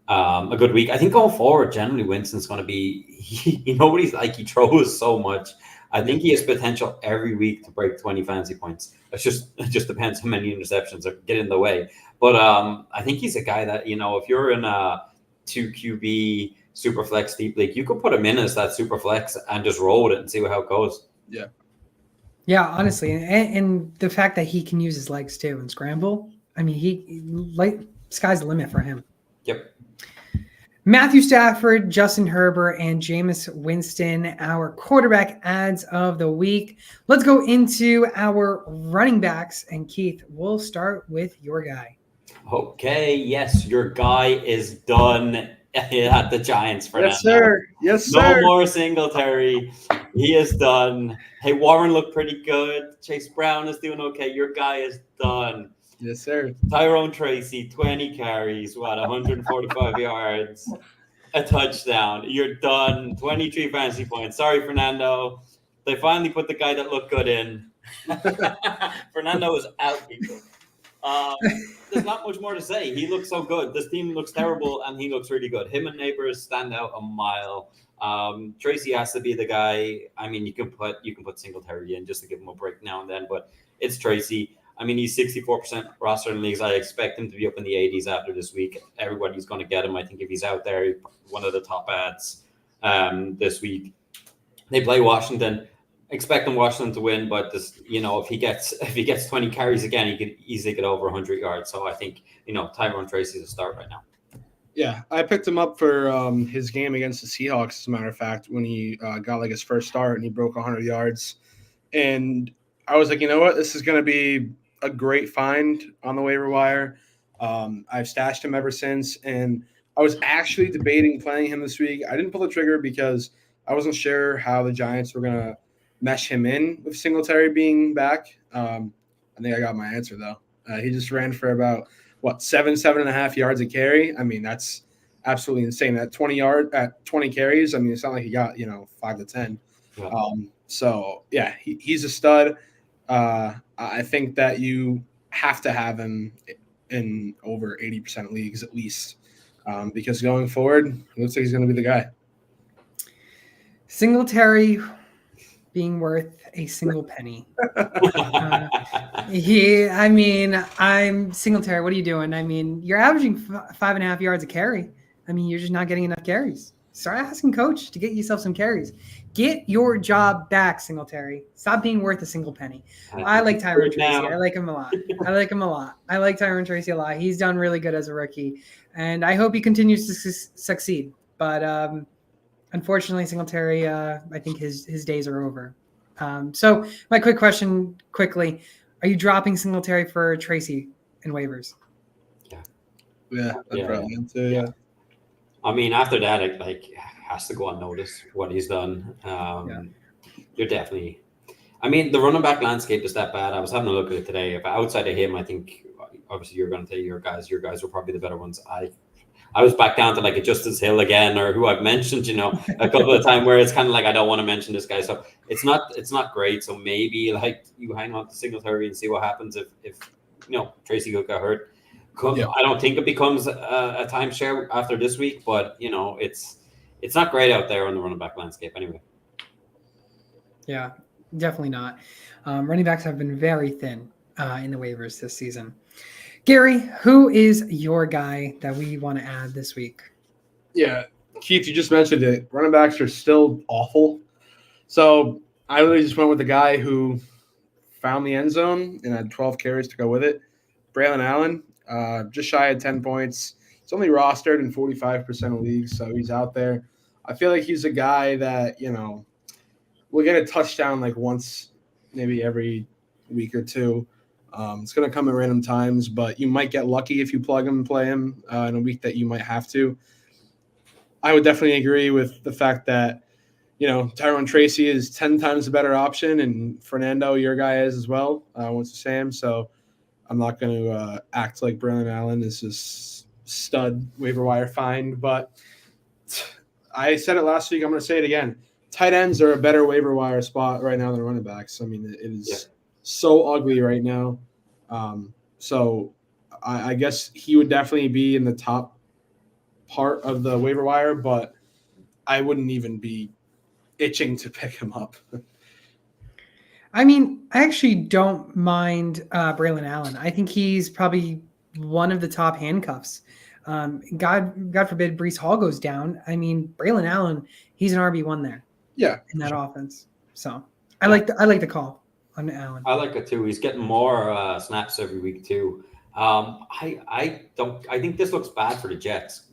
a good week. I think going forward, generally, Winston's going to be, nobody's like, he throws so much. I think he has potential every week to break 20 fantasy points. It just depends how many interceptions get in the way. But I think he's a guy that, if you're in a 2 QB super flex deep league, you could put him in as that super flex and just roll with it and see how it goes. Yeah. Yeah, honestly. And the fact that he can use his legs too and scramble. I mean, sky's the limit for him. Yep. Matthew Stafford, Justin Herbert, and Jameis Winston, our quarterback ads of the week. Let's go into our running backs. And Keith, we'll start with your guy. Okay, yes, your guy is done at the Giants, Fernando. Yes, sir. Yes, sir. No more Singletary. He is done. Hey, Warren looked pretty good. Chase Brown is doing okay. Your guy is done. Yes, sir. Tyrone Tracy, 20 carries, 145 yards, a touchdown. You're done. 23 fantasy points. Sorry, Fernando. They finally put the guy that looked good in. Fernando is out, people. There's not much more to say. He looks so good. This team looks terrible, and he looks really good. Him and Neighbors stand out a mile. Tracy has to be the guy. I mean, you can put Singletary in just to give him a break now and then, but it's Tracy. I mean, he's 64% roster in leagues. I expect him to be up in the 80s after this week. Everybody's going to get him. I think if he's out there, one of the top ads this week. They play Washington. Expecting Washington to win, but this, if he gets 20 carries again, he could easily get over 100 yards. So I think Tyrone Tracy is a start right now. Yeah, I picked him up for his game against the Seahawks. As a matter of fact, when he got his first start and he broke 100 yards, and I was like, you know what, this is going to be a great find on the waiver wire. I've stashed him ever since, and I was actually debating playing him this week. I didn't pull the trigger because I wasn't sure how the Giants were going to mesh him in with Singletary being back. I think I got my answer, though. He just ran for about, 7.5 yards a carry. I mean, that's absolutely insane. At 20 carries, I mean, it's not like he got, 5 to 10. Yeah. So, yeah, he's a stud. I think that you have to have him in over 80% of leagues at least, because going forward, it looks like he's going to be the guy. Singletary being worth a single penny. I'm Singletary. What are you doing? I mean, you're averaging 5.5 yards a carry. I mean, you're just not getting enough carries. Start asking coach to get yourself some carries. Get your job back, Singletary. Stop being worth a single penny. I like Tyrone Tracy. I like him a lot. I like Tyrone Tracy a lot. He's done really good as a rookie, and I hope he continues to succeed. But unfortunately, Singletary, I think his days are over. So my quick question quickly, are you dropping Singletary for Tracy in waivers? Yeah. I mean, after that, it has to go unnoticed what he's done. You're definitely. I mean, the running back landscape is that bad. I was having a look at it today. If outside of him, I think obviously you're going to take your guys. Your guys were probably the better ones. I was back down to a Justice Hill again, or who I've mentioned, a couple of times where it's kind of I don't want to mention this guy. So it's not great. So maybe you hang on to Singletary and see what happens if Tracy could get hurt. I don't think it becomes a timeshare after this week, but it's not great out there on the running back landscape anyway. Yeah, definitely not. Running backs have been very thin in the waivers this season. Gary, who is your guy that we want to add this week? Yeah, Keith, you just mentioned it. Running backs are still awful. So I literally just went with the guy who found the end zone and had 12 carries to go with it. Braylon Allen, just shy of 10 points. He's only rostered in 45% of leagues, so he's out there. I feel like he's a guy that, will get a touchdown once, maybe every week or two. It's going to come at random times, but you might get lucky if you plug him and play him in a week that you might have to. I would definitely agree with the fact that, Tyrone Tracy is 10 times a better option, and Fernando, your guy, is as well. Went to Sam, so I'm not going to act like Braylon Allen is this stud waiver wire find, but I said it last week. I'm going to say it again. Tight ends are a better waiver wire spot right now than running backs. I mean, it is so ugly right now. So I guess he would definitely be in the top part of the waiver wire, but I wouldn't even be itching to pick him up. I mean, I actually don't mind Braylon Allen. I think he's probably one of the top handcuffs. God forbid Breece Hall goes down. I mean, Braylon Allen, he's an RB1 there. Yeah, in that offense. So I like the call on Allen. I like it too. He's getting more snaps every week too. I think this looks bad for the Jets.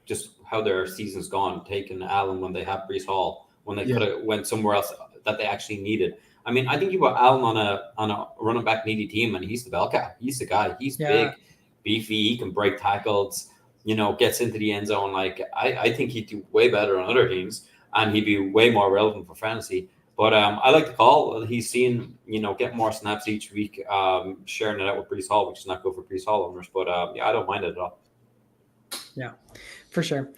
Just how their season's gone, taking Allen when they have Breece Hall, when they could have went somewhere else that they actually needed. I mean, I think you put Allen on a running back needy team, and he's the bell cow. He's the guy. He's big, beefy. He can break tackles. Gets into the end zone. Like I think he'd do way better on other teams, and he'd be way more relevant for fantasy. But I like the call. He's seen get more snaps each week, sharing it out with Breece Hall, which is not good for Breece Hall owners. But I don't mind it at all. Yeah, for sure.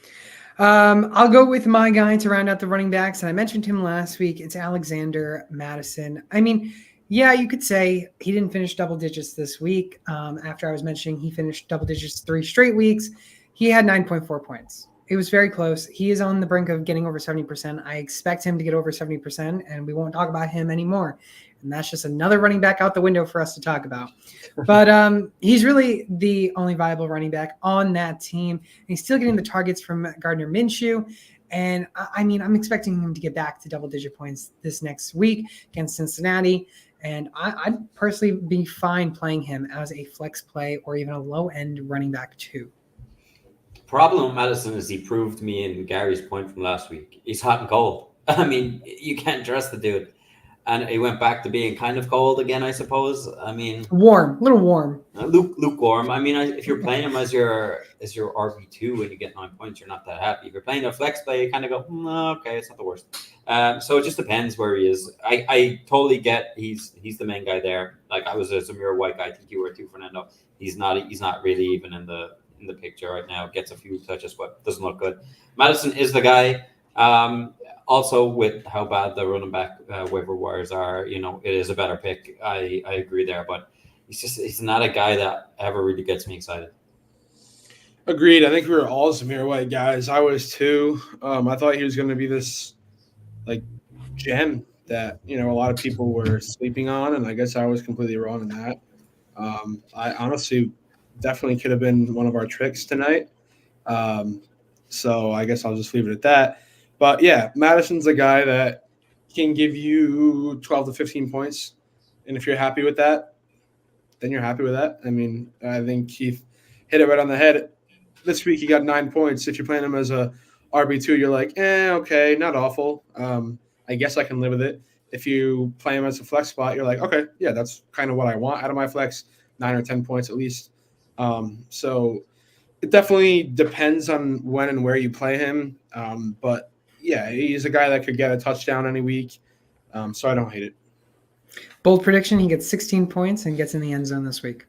I'll go with my guy to round out the running backs, and I mentioned him last week. It's Alexander Mattison. I mean, yeah, you could say he didn't finish double digits this week. After I was mentioning he finished double digits 3 straight weeks, he had 9.4 points. It was very close. He is on the brink of getting over 70%. I expect him to get over 70%, and we won't talk about him anymore. And that's just another running back out the window for us to talk about. But he's really the only viable running back on that team. And he's still getting the targets from Gardner Minshew. And I mean, I'm expecting him to get back to double-digit points this next week against Cincinnati. And I'd personally be fine playing him as a flex play or even a low-end running back too. Problem with Madison is he proved me in Gary's point from last week. He's hot and cold. I mean, you can't trust the dude. And he went back to being kind of cold again, I suppose. I mean, warm, a little warm. Lukewarm. I mean, if you're playing him as your RB2 and you get 9 points, you're not that happy. If you're playing a flex play, you kind of go, okay, it's not the worst. So it just depends where he is. I totally get he's the main guy there. Like I was a Zamir White guy. I think you were too, Fernando. He's not really even in the picture right now. Gets a few touches, but doesn't look good. Madison is the guy. Also, with how bad the running back waiver wires are, it is a better pick. I agree there, but he's not a guy that ever really gets me excited. Agreed. I think we were all Zamir White guys. I was too. I thought he was going to be this like gem that a lot of people were sleeping on, and I guess I was completely wrong in that. I honestly definitely could have been one of our tricks tonight. So I guess I'll just leave it at that. But yeah, Madison's a guy that can give you 12 to 15 points. And if you're happy with that, then you're happy with that. I mean, I think he hit it right on the head. This week he got 9 points. If you're playing him as a RB2, you're like, okay, not awful. I guess I can live with it. If you play him as a flex spot, you're like, okay, yeah, that's kind of what I want out of my flex, 9 or 10 points at least. So it definitely depends on when and where you play him. But yeah, he's a guy that could get a touchdown any week. So I don't hate it. Bold prediction, he gets 16 points and gets in the end zone this week.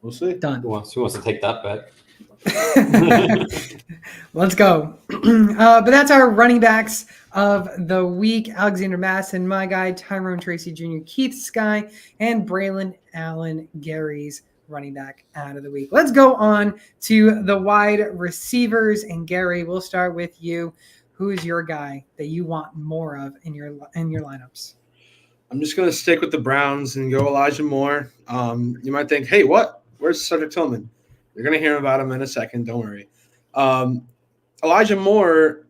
We'll see. Done. Who wants to take that bet? Let's go. But that's our running backs of the week. Alexander Mattison, my guy, Tyrone Tracy Jr., Keith's guy, and Braylon Allen, Gary's running back out of the week. Let's go on to the wide receivers. And Gary, we'll start with you. Who is your guy that you want more of in your lineups? I'm just going to stick with the Browns and go Elijah Moore. You might think, hey, what? Where's Cedric Tillman? You're going to hear about him in a second. Don't worry. Elijah Moore,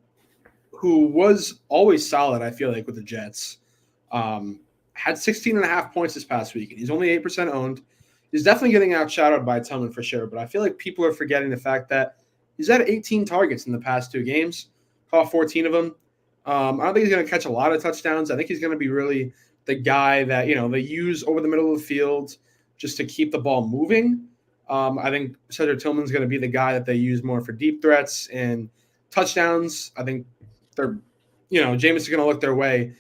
who was always solid, I feel like, with the Jets, had 16.5 points this past week. And he's only 8% owned. He's definitely getting outshadowed by Tillman for sure. But I feel like people are forgetting the fact that he's had 18 targets in the past 2 games, caught 14 of them. I don't think he's going to catch a lot of touchdowns. I think he's going to be really the guy that, they use over the middle of the field just to keep the ball moving. I think Cedric Tillman's going to be the guy that they use more for deep threats and touchdowns. I think they're Jameis is going to look their way,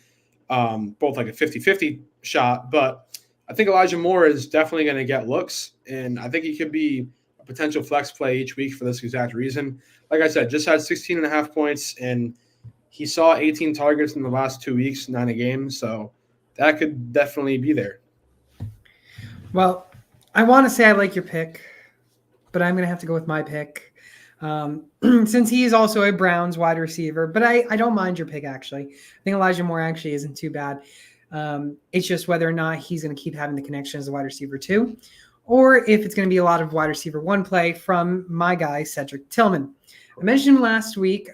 both like a 50-50 shot. But I think Elijah Moore is definitely going to get looks, and I think he could be a potential flex play each week for this exact reason. Like I said, just had 16.5 points, and he saw 18 targets in the last 2 weeks, 9 a game. So that could definitely be there. Well, I want to say I like your pick, but I'm going to have to go with my pick. Since he is also a Browns wide receiver, but I don't mind your pick, actually. I think Elijah Moore actually isn't too bad. It's just whether or not he's going to keep having the connection as a wide receiver 2, or if it's going to be a lot of wide receiver 1 play from my guy, Cedric Tillman. I mentioned him last week.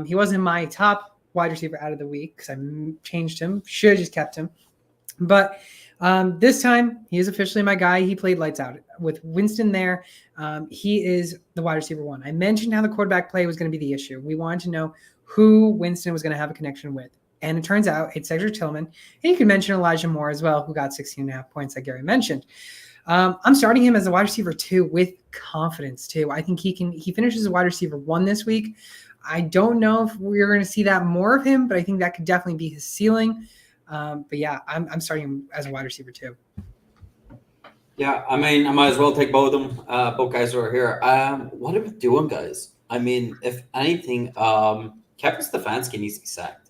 He wasn't my top wide receiver out of the week because I changed him. Should have just kept him. But this time, he is officially my guy. He played lights out. With Winston there, he is the wide receiver 1. I mentioned how the quarterback play was going to be the issue. We wanted to know who Winston was going to have a connection with. And it turns out it's Cedric Tillman. And you can mention Elijah Moore as well, who got 16.5 points like Gary mentioned. I'm starting him as a wide receiver 2 with confidence too. I think he finishes as a wide receiver 1 this week. I don't know if we're going to see that more of him, but I think that could definitely be his ceiling. But yeah, I'm starting him as a wide receiver 2. Yeah, I mean, I might as well take both of them. Both guys are here. What are we doing, guys? I mean, if anything, Kevin Stefanski needs to be sacked.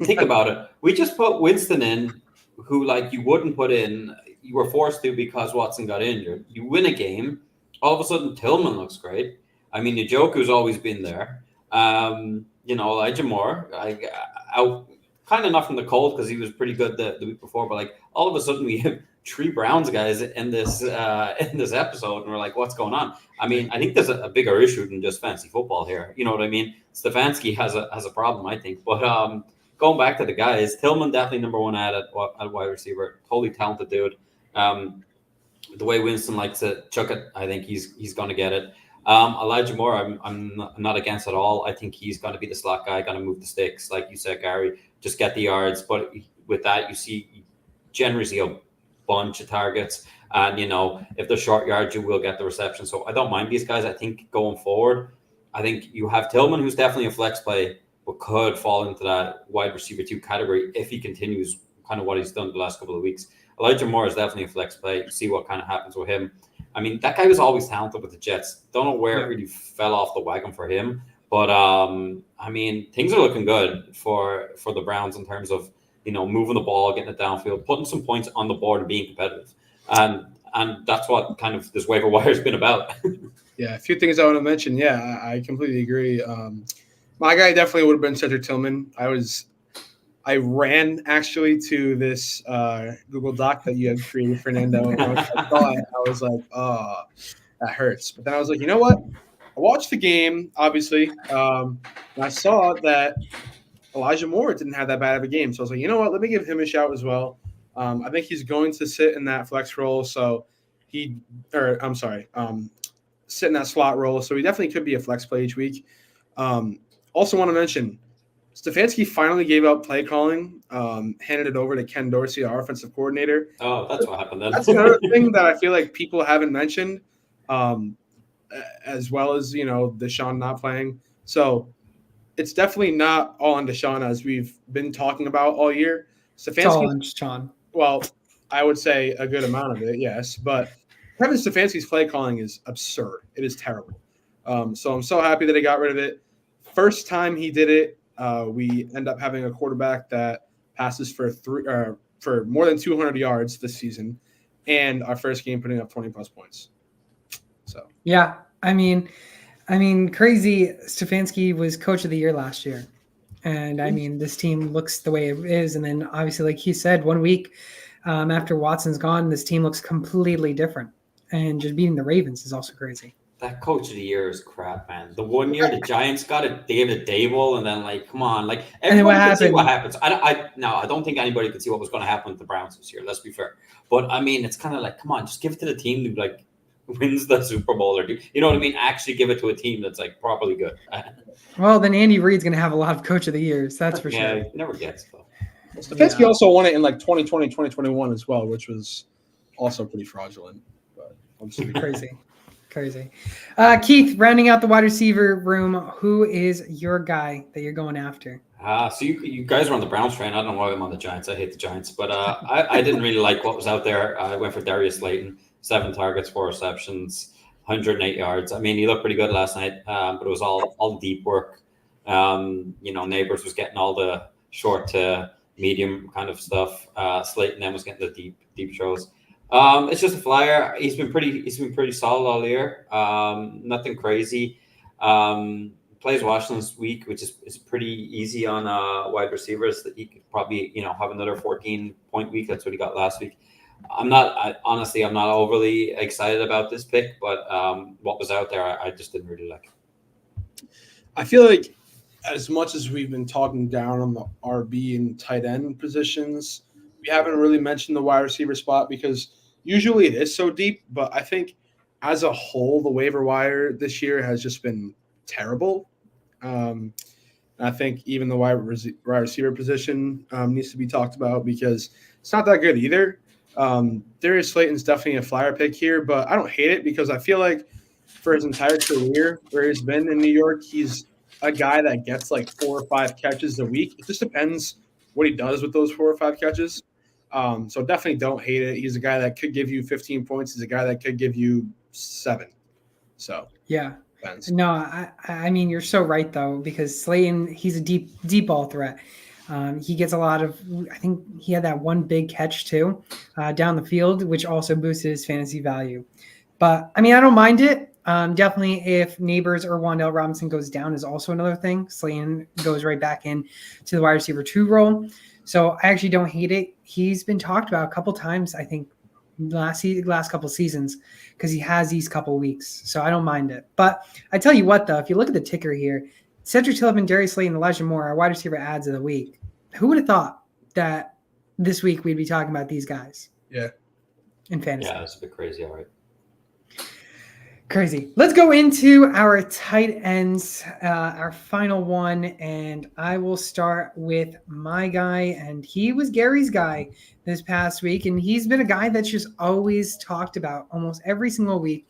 Think about it. We just put Winston in, who you wouldn't put in. You were forced to because Watson got injured. You win a game. All of a sudden, Tillman looks great. I mean, Njoku's always been there. Elijah Moore, out kind of not from the cold because he was pretty good the week before. But all of a sudden, we have 3 Browns guys in this episode, and we're like, what's going on? I mean, I think there's a bigger issue than just fantasy football here. You know what I mean? Stefanski has a problem, I think. But going back to the guys, Tillman definitely number 1 at wide receiver. Totally talented dude. The way Winston likes to chuck it, I think he's going to get it. Elijah Moore, I'm not against at all. I think he's going to be the slot guy, going to move the sticks, like you said, Gary. Just get the yards. But with that, you generally see a bunch of targets. And, if they're short yards, you will get the reception. So I don't mind these guys. I think going forward, I think you have Tillman, who's definitely a flex play, but could fall into that wide receiver 2 category if he continues kind of what he's done the last couple of weeks. Elijah Moore is definitely a flex play. See what kind of happens with him. I mean, that guy was always talented with the Jets. Don't know where it really fell off the wagon for him. But, I mean, things are looking good for the Browns in terms of, moving the ball, getting it downfield, putting some points on the board and being competitive. And that's what kind of this waiver wire has been about. Yeah, a few things I want to mention. Yeah, I completely agree. My guy definitely would have been Cedric Tillman. I ran actually to this Google Doc that you had created, Fernando. And I saw it. I was like, oh, that hurts. But then I was like, you know what? I watched the game, obviously, and I saw that Elijah Moore didn't have that bad of a game. So I was like, you know what? Let me give him a shout as well. I think he's going to sit in that flex role. So sit in that slot role. So he definitely could be a flex play each week. Also want to mention, Stefanski finally gave up play calling, handed it over to Ken Dorsey, our offensive coordinator. Oh, that's what happened then. That's another thing that I feel like people haven't mentioned, as well as, Deshaun not playing. So it's definitely not all on Deshaun, as we've been talking about all year. Stefanski, It's all on Deshaun. Well, I would say a good amount of it, yes. But Kevin Stefanski's play calling is absurd. It is terrible. So I'm so happy that he got rid of it. First time he did it, we end up having a quarterback that passes for more than 200 yards this season, and our first game putting up 20 plus points. So yeah, I mean, crazy. Stefanski was coach of the year last year, and I mean, this team looks the way it is. And then obviously, like he said, 1 week after Watson's gone, this team looks completely different. And just beating the Ravens is also crazy. That coach of the year is crap, man. The 1 year the Giants got it, they gave it to Dable, and then come on, everyone could see what happens. I don't think anybody could see what was going to happen with the Browns this year. Let's be fair, but I mean, it's kind of come on, just give it to the team who wins the Super Bowl, or you know what I mean? Actually, give it to a team that's properly good. Well, then Andy Reid's going to have a lot of coach of the years, that's for sure. Yeah, he never gets though. Stefanski also won it in 2020, 2021 as well, which was also pretty fraudulent. But crazy. Crazy. Keith, rounding out the wide receiver room, who is your guy that you're going after? So you guys are on the Browns train. I don't know why I'm on the Giants. I hate the Giants, but I didn't really like what was out there. I went for Darius Slayton, 7 targets, 4 receptions, 108 yards. I mean, he looked pretty good last night, but it was all deep work. Neighbors was getting all the short to medium kind of stuff. Slayton then was getting the deep throws. It's just a flyer. He's been pretty solid all year. Nothing crazy. Plays Washington this week, which is pretty easy on wide receivers. That he could probably have another 14-point week. That's what he got last week. I'm not overly excited about this pick, but what was out there, I just didn't really like. I feel like as much as we've been talking down on the RB and tight end positions, we haven't really mentioned the wide receiver spot because usually it is so deep. But I think as a whole, the waiver wire this year has just been terrible. I think even the wide receiver position needs to be talked about because it's not that good either. Darius Slayton's definitely a flyer pick here, but I don't hate it because I feel like for his entire career where he's been in New York, he's a guy that gets like 4 or 5 catches a week. It just depends what he does with those 4 or 5 catches. So definitely don't hate it. He's a guy that could give you 15 points. He's a guy that could give you 7. So yeah. Depends. No, I mean, you're so right, though, because Slayton, he's a deep ball threat. He gets a lot of – I think he had that one big catch, too, down the field, which also boosted his fantasy value. But, I mean, I don't mind it. Definitely if Neighbors or Wan'Dale Robinson goes down is also another thing. Slayton goes right back in to the wide receiver 2 role. So I actually don't hate it. He's been talked about a couple times, I think, last couple seasons because he has these couple weeks. So I don't mind it. But I tell you what, though, if you look at the ticker here, Cedric Tillman, Darius Slayton, Elijah Moore, our wide receiver ads of the week. Who would have thought that this week we'd be talking about these guys? Yeah. In fantasy. Yeah, it's a bit crazy. All right. Crazy. Let's go into our tight ends, our final one, and I will start with my guy, and he was Gary's guy this past week, and he's been a guy that's just always talked about almost every single week.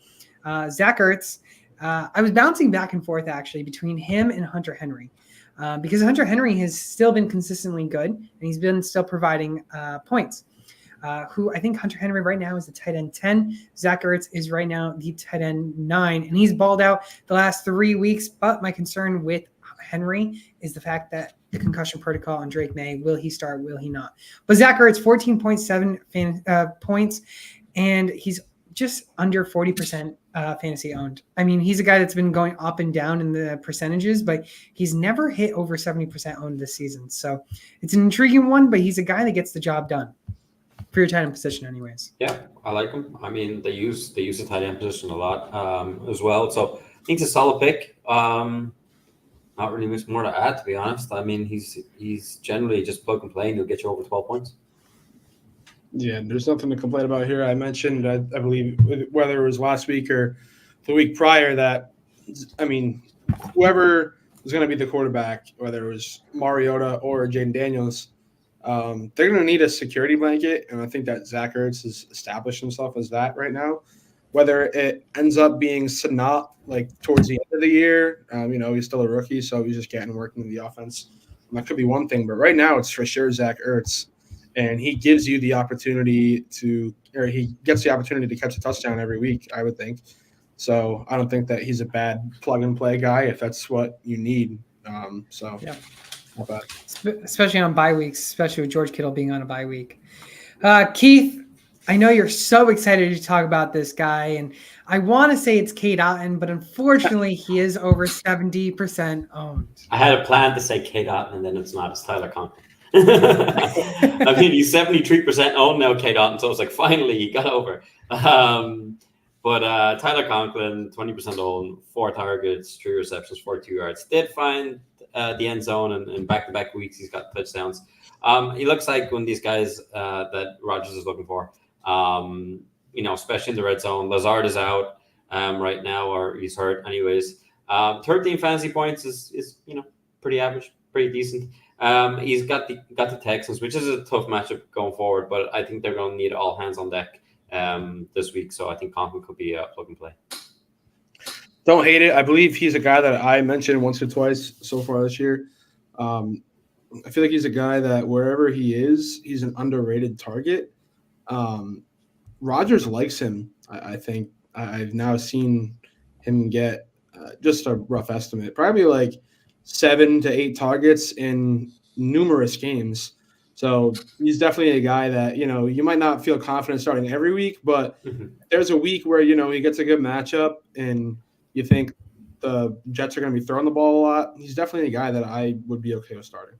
Zach Ertz. I was bouncing back and forth, actually, between him and Hunter Henry, because Hunter Henry has still been consistently good, and he's been still providing points. Who I think Hunter Henry right now is the tight end 10. Zach Ertz is right now the tight end 9, and he's balled out the last 3 weeks. But my concern with Henry is the fact that the concussion protocol on Drake May. Will he start? Will he not? But Zach Ertz, 14.7 points, and he's just under 40% fantasy owned. I mean, he's a guy that's been going up and down in the percentages, but he's never hit over 70% owned this season. So it's an intriguing one, but he's a guy that gets the job done. For your tight end position, anyways. Yeah, I like him. I mean, they use the tight end position a lot as well. So I think it's a solid pick. Not really much more to add, to be honest. I mean, he's generally just plug and play, and he'll get you over 12 points. Yeah, there's nothing to complain about here. I mentioned, I believe, whether it was last week or the week prior, that, I mean, whoever was going to be the quarterback, whether it was Mariota or Jaden Daniels, they're going to need a security blanket, and I think that Zach Ertz has established himself as that right now. Whether it ends up being Sanat, like towards the end of the year, he's still a rookie, so he's just getting working in the offense. And that could be one thing, but right now it's for sure Zach Ertz, and he gives you the opportunity he gets the opportunity to catch a touchdown every week, I would think. So I don't think that he's a bad plug and play guy if that's what you need. Yeah. But especially on bye weeks, especially with George Kittle being on a bye week. Keith, I know you're so excited to talk about this guy, and I want to say it's Cade Otton, but unfortunately he is over 70% owned. I had a plan to say Cade Otton, and then it's not. It's Tyler Conklin. I mean, he's 73% owned now, Cade Otton, so I was like, finally, he got over. But Tyler Conklin, 20% owned, 4 targets, 3 receptions, 42 yards. Did find the end zone, and in back-to-back weeks he's got touchdowns. He looks like one of these guys that Rodgers is looking for, especially in the red zone. Lazard is out right now, or he's hurt anyways. 13 fantasy points is pretty average, pretty decent. He's got the Texans, which is a tough matchup going forward, but I think they're going to need all hands on deck this week, so I think Conklin could be a plug and play. Don't hate it. I believe he's a guy that I mentioned once or twice so far this year. I feel like he's a guy that wherever he is, he's an underrated target. Rodgers likes him. I think I've now seen him get just a rough estimate, probably like 7 to 8 targets in numerous games. So he's definitely a guy that, you might not feel confident starting every week, but there's a week where, he gets a good matchup and you think the Jets are going to be throwing the ball a lot. He's definitely a guy that I would be okay with starting.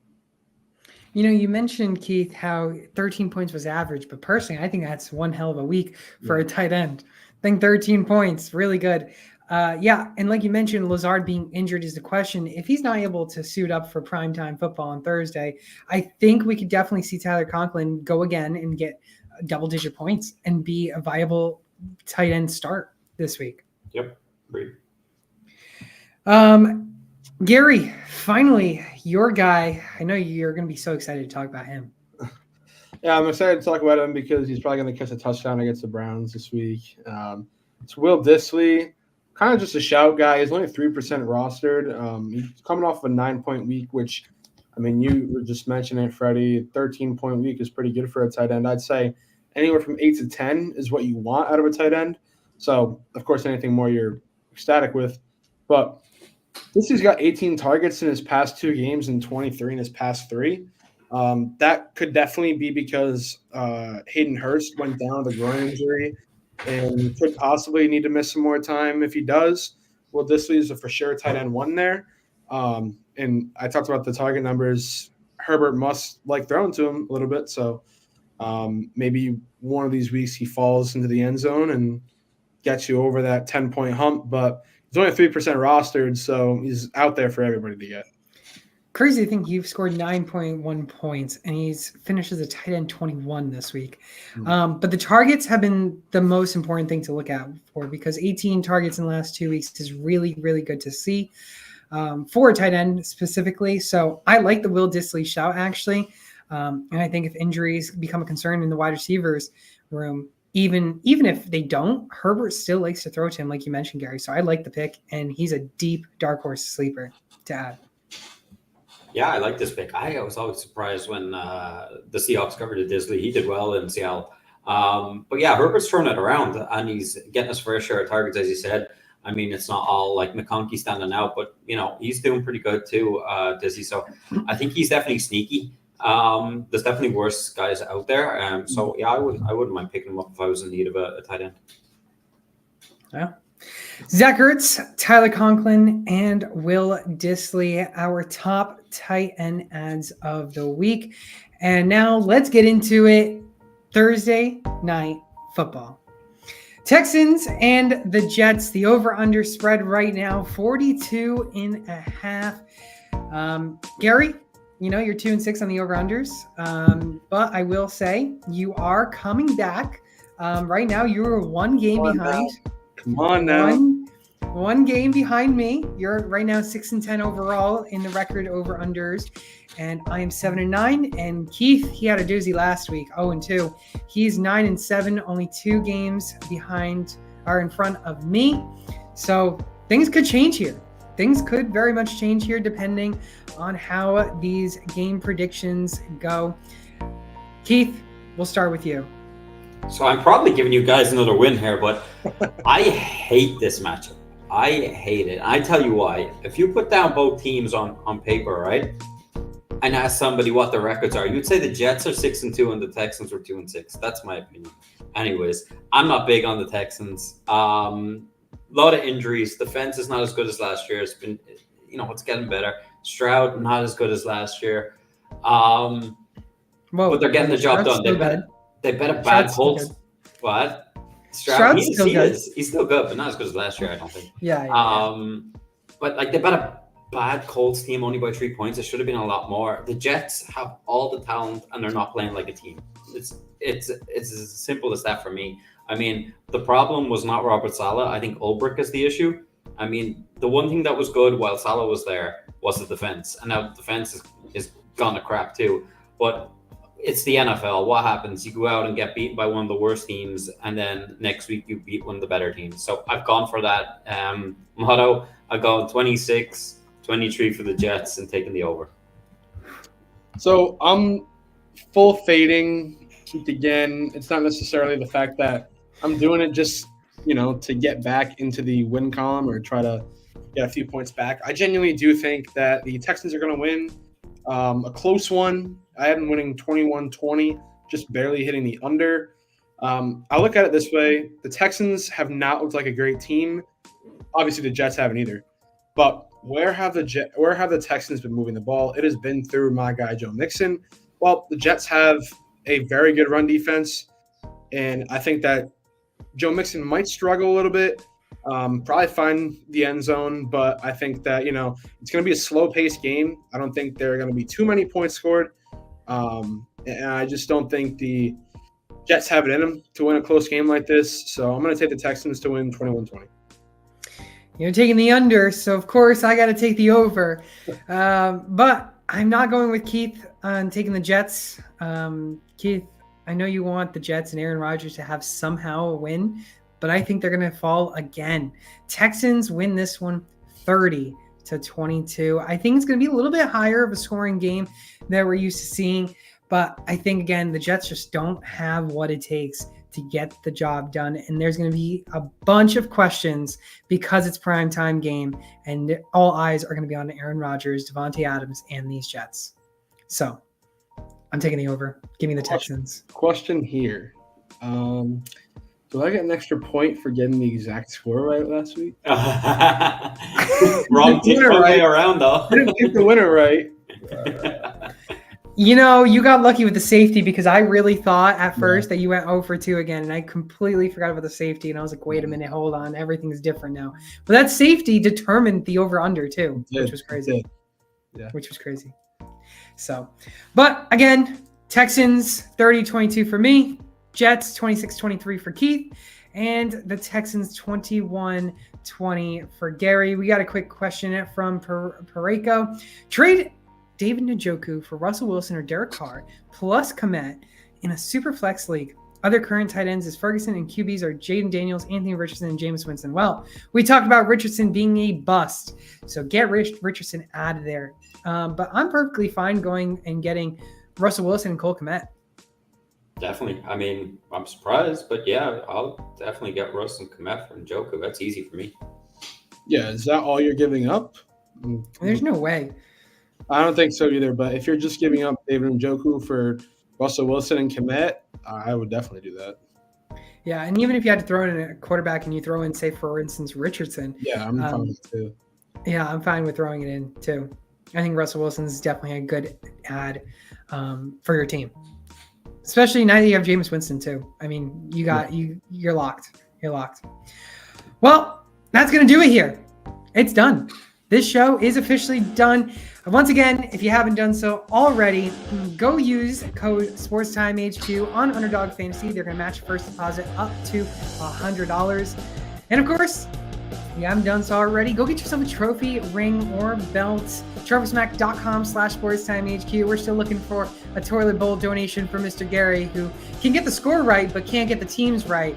You mentioned, Keith, how 13 points was average, but personally, I think that's one hell of a week for a tight end. I think 13 points, really good. And like you mentioned, Lazard being injured is the question. If he's not able to suit up for primetime football on Thursday, I think we could definitely see Tyler Conklin go again and get double-digit points and be a viable tight end start this week. Yep, great. Gary, finally, your guy. I know you're going to be so excited to talk about him. Yeah, I'm excited to talk about him because he's probably going to catch a touchdown against the Browns this week. It's Will Dissly, kind of just a shout guy. He's only 3% rostered. He's coming off a 9-point week, which, you were just mentioning it, Freddie. 13-point week is pretty good for a tight end. I'd say anywhere from 8 to 10 is what you want out of a tight end. So, of course, anything more you're ecstatic with. But Dissly's got 18 targets in his past 2 games and 23 in his past 3. That could definitely be because Hayden Hurst went down with a groin injury and could possibly need to miss some more time. If he does, Will Dissly is a for sure tight end 1 there. And I talked about the target numbers. Herbert must like throwing to him a little bit. So maybe one of these weeks he falls into the end zone and gets you over that 10-point hump. But he's only 3% rostered, so he's out there for everybody to get. Crazy to think you've scored 9.1 points and he's finished as a tight end 21 this week. But the targets have been the most important thing to look out for because 18 targets in the last 2 weeks is really, really good to see for a tight end specifically. So I like the Will Dissly shout actually. And I think if injuries become a concern in the wide receivers room, even if they don't, Herbert still likes to throw to him, like you mentioned, Gary. So I like the pick, and he's a deep dark horse sleeper to add. Yeah, I like this pick. I was always surprised when the Seahawks covered a Dissly. He did well in Seattle. But yeah, Herbert's throwing it around, and he's getting his fair share of targets, as you said. It's not all like McConkey standing out, but, he's doing pretty good too, Dissly. So I think he's definitely sneaky. There's definitely worse guys out there. So yeah, I wouldn't mind picking him up if I was in need of a tight end. Yeah. Zach Ertz, Tyler Conklin, and Will Dissly, our top tight end ads of the week. And now let's get into it. Thursday night football. Texans and the Jets, the over-under spread right now, 42.5. Gary, you're 2-6 on the over-unders. But I will say you are coming back. Right now, you're 1 game behind. Come on now. One game behind me. You're right now 6-10 overall in the record over-unders. And I am 7-9. And Keith, he had a doozy last week, 0-2. He's 9-7, only 2 games behind or in front of me. So things could change here. Things could very much change here depending on how these game predictions go. Keith, we'll start with you. So I'm probably giving you guys another win here, but I hate this matchup. I hate it. I tell you why. If you put down both teams on paper, right, and ask somebody what their records are, you'd say the Jets are 6-2 and the Texans were 2-6. That's my opinion. Anyways, I'm not big on the Texans. A lot of injuries. Defense is not as good as last year. It's been, it's getting better. Stroud, not as good as last year. But they're getting the job done. They bet a bad Colts. What? Stroud's still good. He's still good, but not as good as last year, I don't think. Yeah. But they bet a bad Colts team only by 3 points. It should have been a lot more. The Jets have all the talent, and they're not playing like a team. It's as simple as that for me. The problem was not Robert Saleh. I think Ulbrich is the issue. The one thing that was good while Saleh was there was the defense, and now the defense is gone to crap too. But it's the NFL. What happens? You go out and get beaten by one of the worst teams, and then next week you beat one of the better teams. So I've gone for that motto. I've gone 26-23 for the Jets and taking the over. So I'm full fading Keith again. It's not necessarily the fact that I'm doing it just, to get back into the win column or try to get a few points back. I genuinely do think that the Texans are going to win a close one. I had them winning 21-20, just barely hitting the under. I look at it this way. The Texans have not looked like a great team. Obviously, the Jets haven't either. But where have the Texans been moving the ball? It has been through my guy, Joe Mixon. Well, the Jets have a very good run defense, and I think that Joe Mixon might struggle a little bit, probably find the end zone, but I think that, it's going to be a slow-paced game. I don't think there are going to be too many points scored, and I just don't think the Jets have it in them to win a close game like this, so I'm going to take the Texans to win 21-20. You're taking the under, so of course I got to take the over. But I'm not going with Keith on taking the Jets. Keith, I know you want the Jets and Aaron Rodgers to have somehow a win, but I think they're going to fall again. Texans win this one 30-22. I think it's going to be a little bit higher of a scoring game that we're used to seeing, but I think, again, the Jets just don't have what it takes to get the job done, and there's going to be a bunch of questions because it's primetime game, and all eyes are going to be on Aaron Rodgers, Devontae Adams, and these Jets. So I'm taking the over. Give me the Texans. Question here. Do I get an extra point for getting the exact score right last week? Wrong team way around, though. I didn't get the winner right. You got lucky with the safety because I really thought at first that you went 0 for 2 again, and I completely forgot about the safety, and I was like, wait a minute, hold on. Everything's different now. But that safety determined the over-under, too, which was crazy. Yeah. Which was crazy. So, but again, Texans 30-22 for me, Jets 26-23 for Keith, and the Texans 21-20 for Gary. We got a quick question from Pareko. Trade David Njoku for Russell Wilson or Derek Carr plus Kmet in a super flex league. Other current tight ends is Ferguson, and QBs are Jaden Daniels, Anthony Richardson, and Jameis Winston. Well, we talked about Richardson being a bust, so get Richardson out of there. But I'm perfectly fine going and getting Russell Wilson and Cole Kmet. Definitely. I mean, I'm surprised, but yeah, I'll definitely get Russ and Kmet from Njoku. That's easy for me. Yeah, is that all you're giving up? There's no way. I don't think so either, but if you're just giving up David Njoku for Russell Wilson and Kmet, I would definitely do that. Yeah, and even if you had to throw in a quarterback and you throw in, say, for instance, Richardson. Yeah, I'm fine with it too. Yeah, I'm fine with throwing it in too. I think Russell Wilson is definitely a good add for your team, especially now that you have Jameis Winston too. I mean, you're locked. You're locked. Well, that's gonna do it here. It's done. This show is officially done. Once again, if you haven't done so already, go use code SportsTimeHQ on Underdog Fantasy. They're going to match your first deposit up to $100. And of course, if you haven't done so already, go get yourself a trophy, ring, or belt. TrophySmack.com/SportsTimeHQ. We're still looking for a toilet bowl donation for Mr. Gary, who can get the score right but can't get the teams right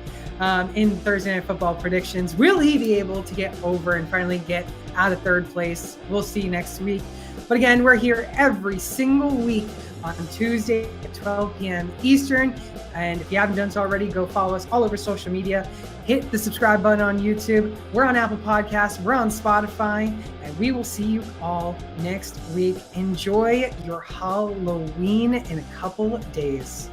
in Thursday Night Football predictions. Will he be able to get over and finally get out of third place? We'll see next week. But again, we're here every single week on Tuesday at 12 p.m. Eastern. And if you haven't done so already, go follow us all over social media. Hit the subscribe button on YouTube. We're on Apple Podcasts. We're on Spotify. And we will see you all next week. Enjoy your Halloween in a couple of days.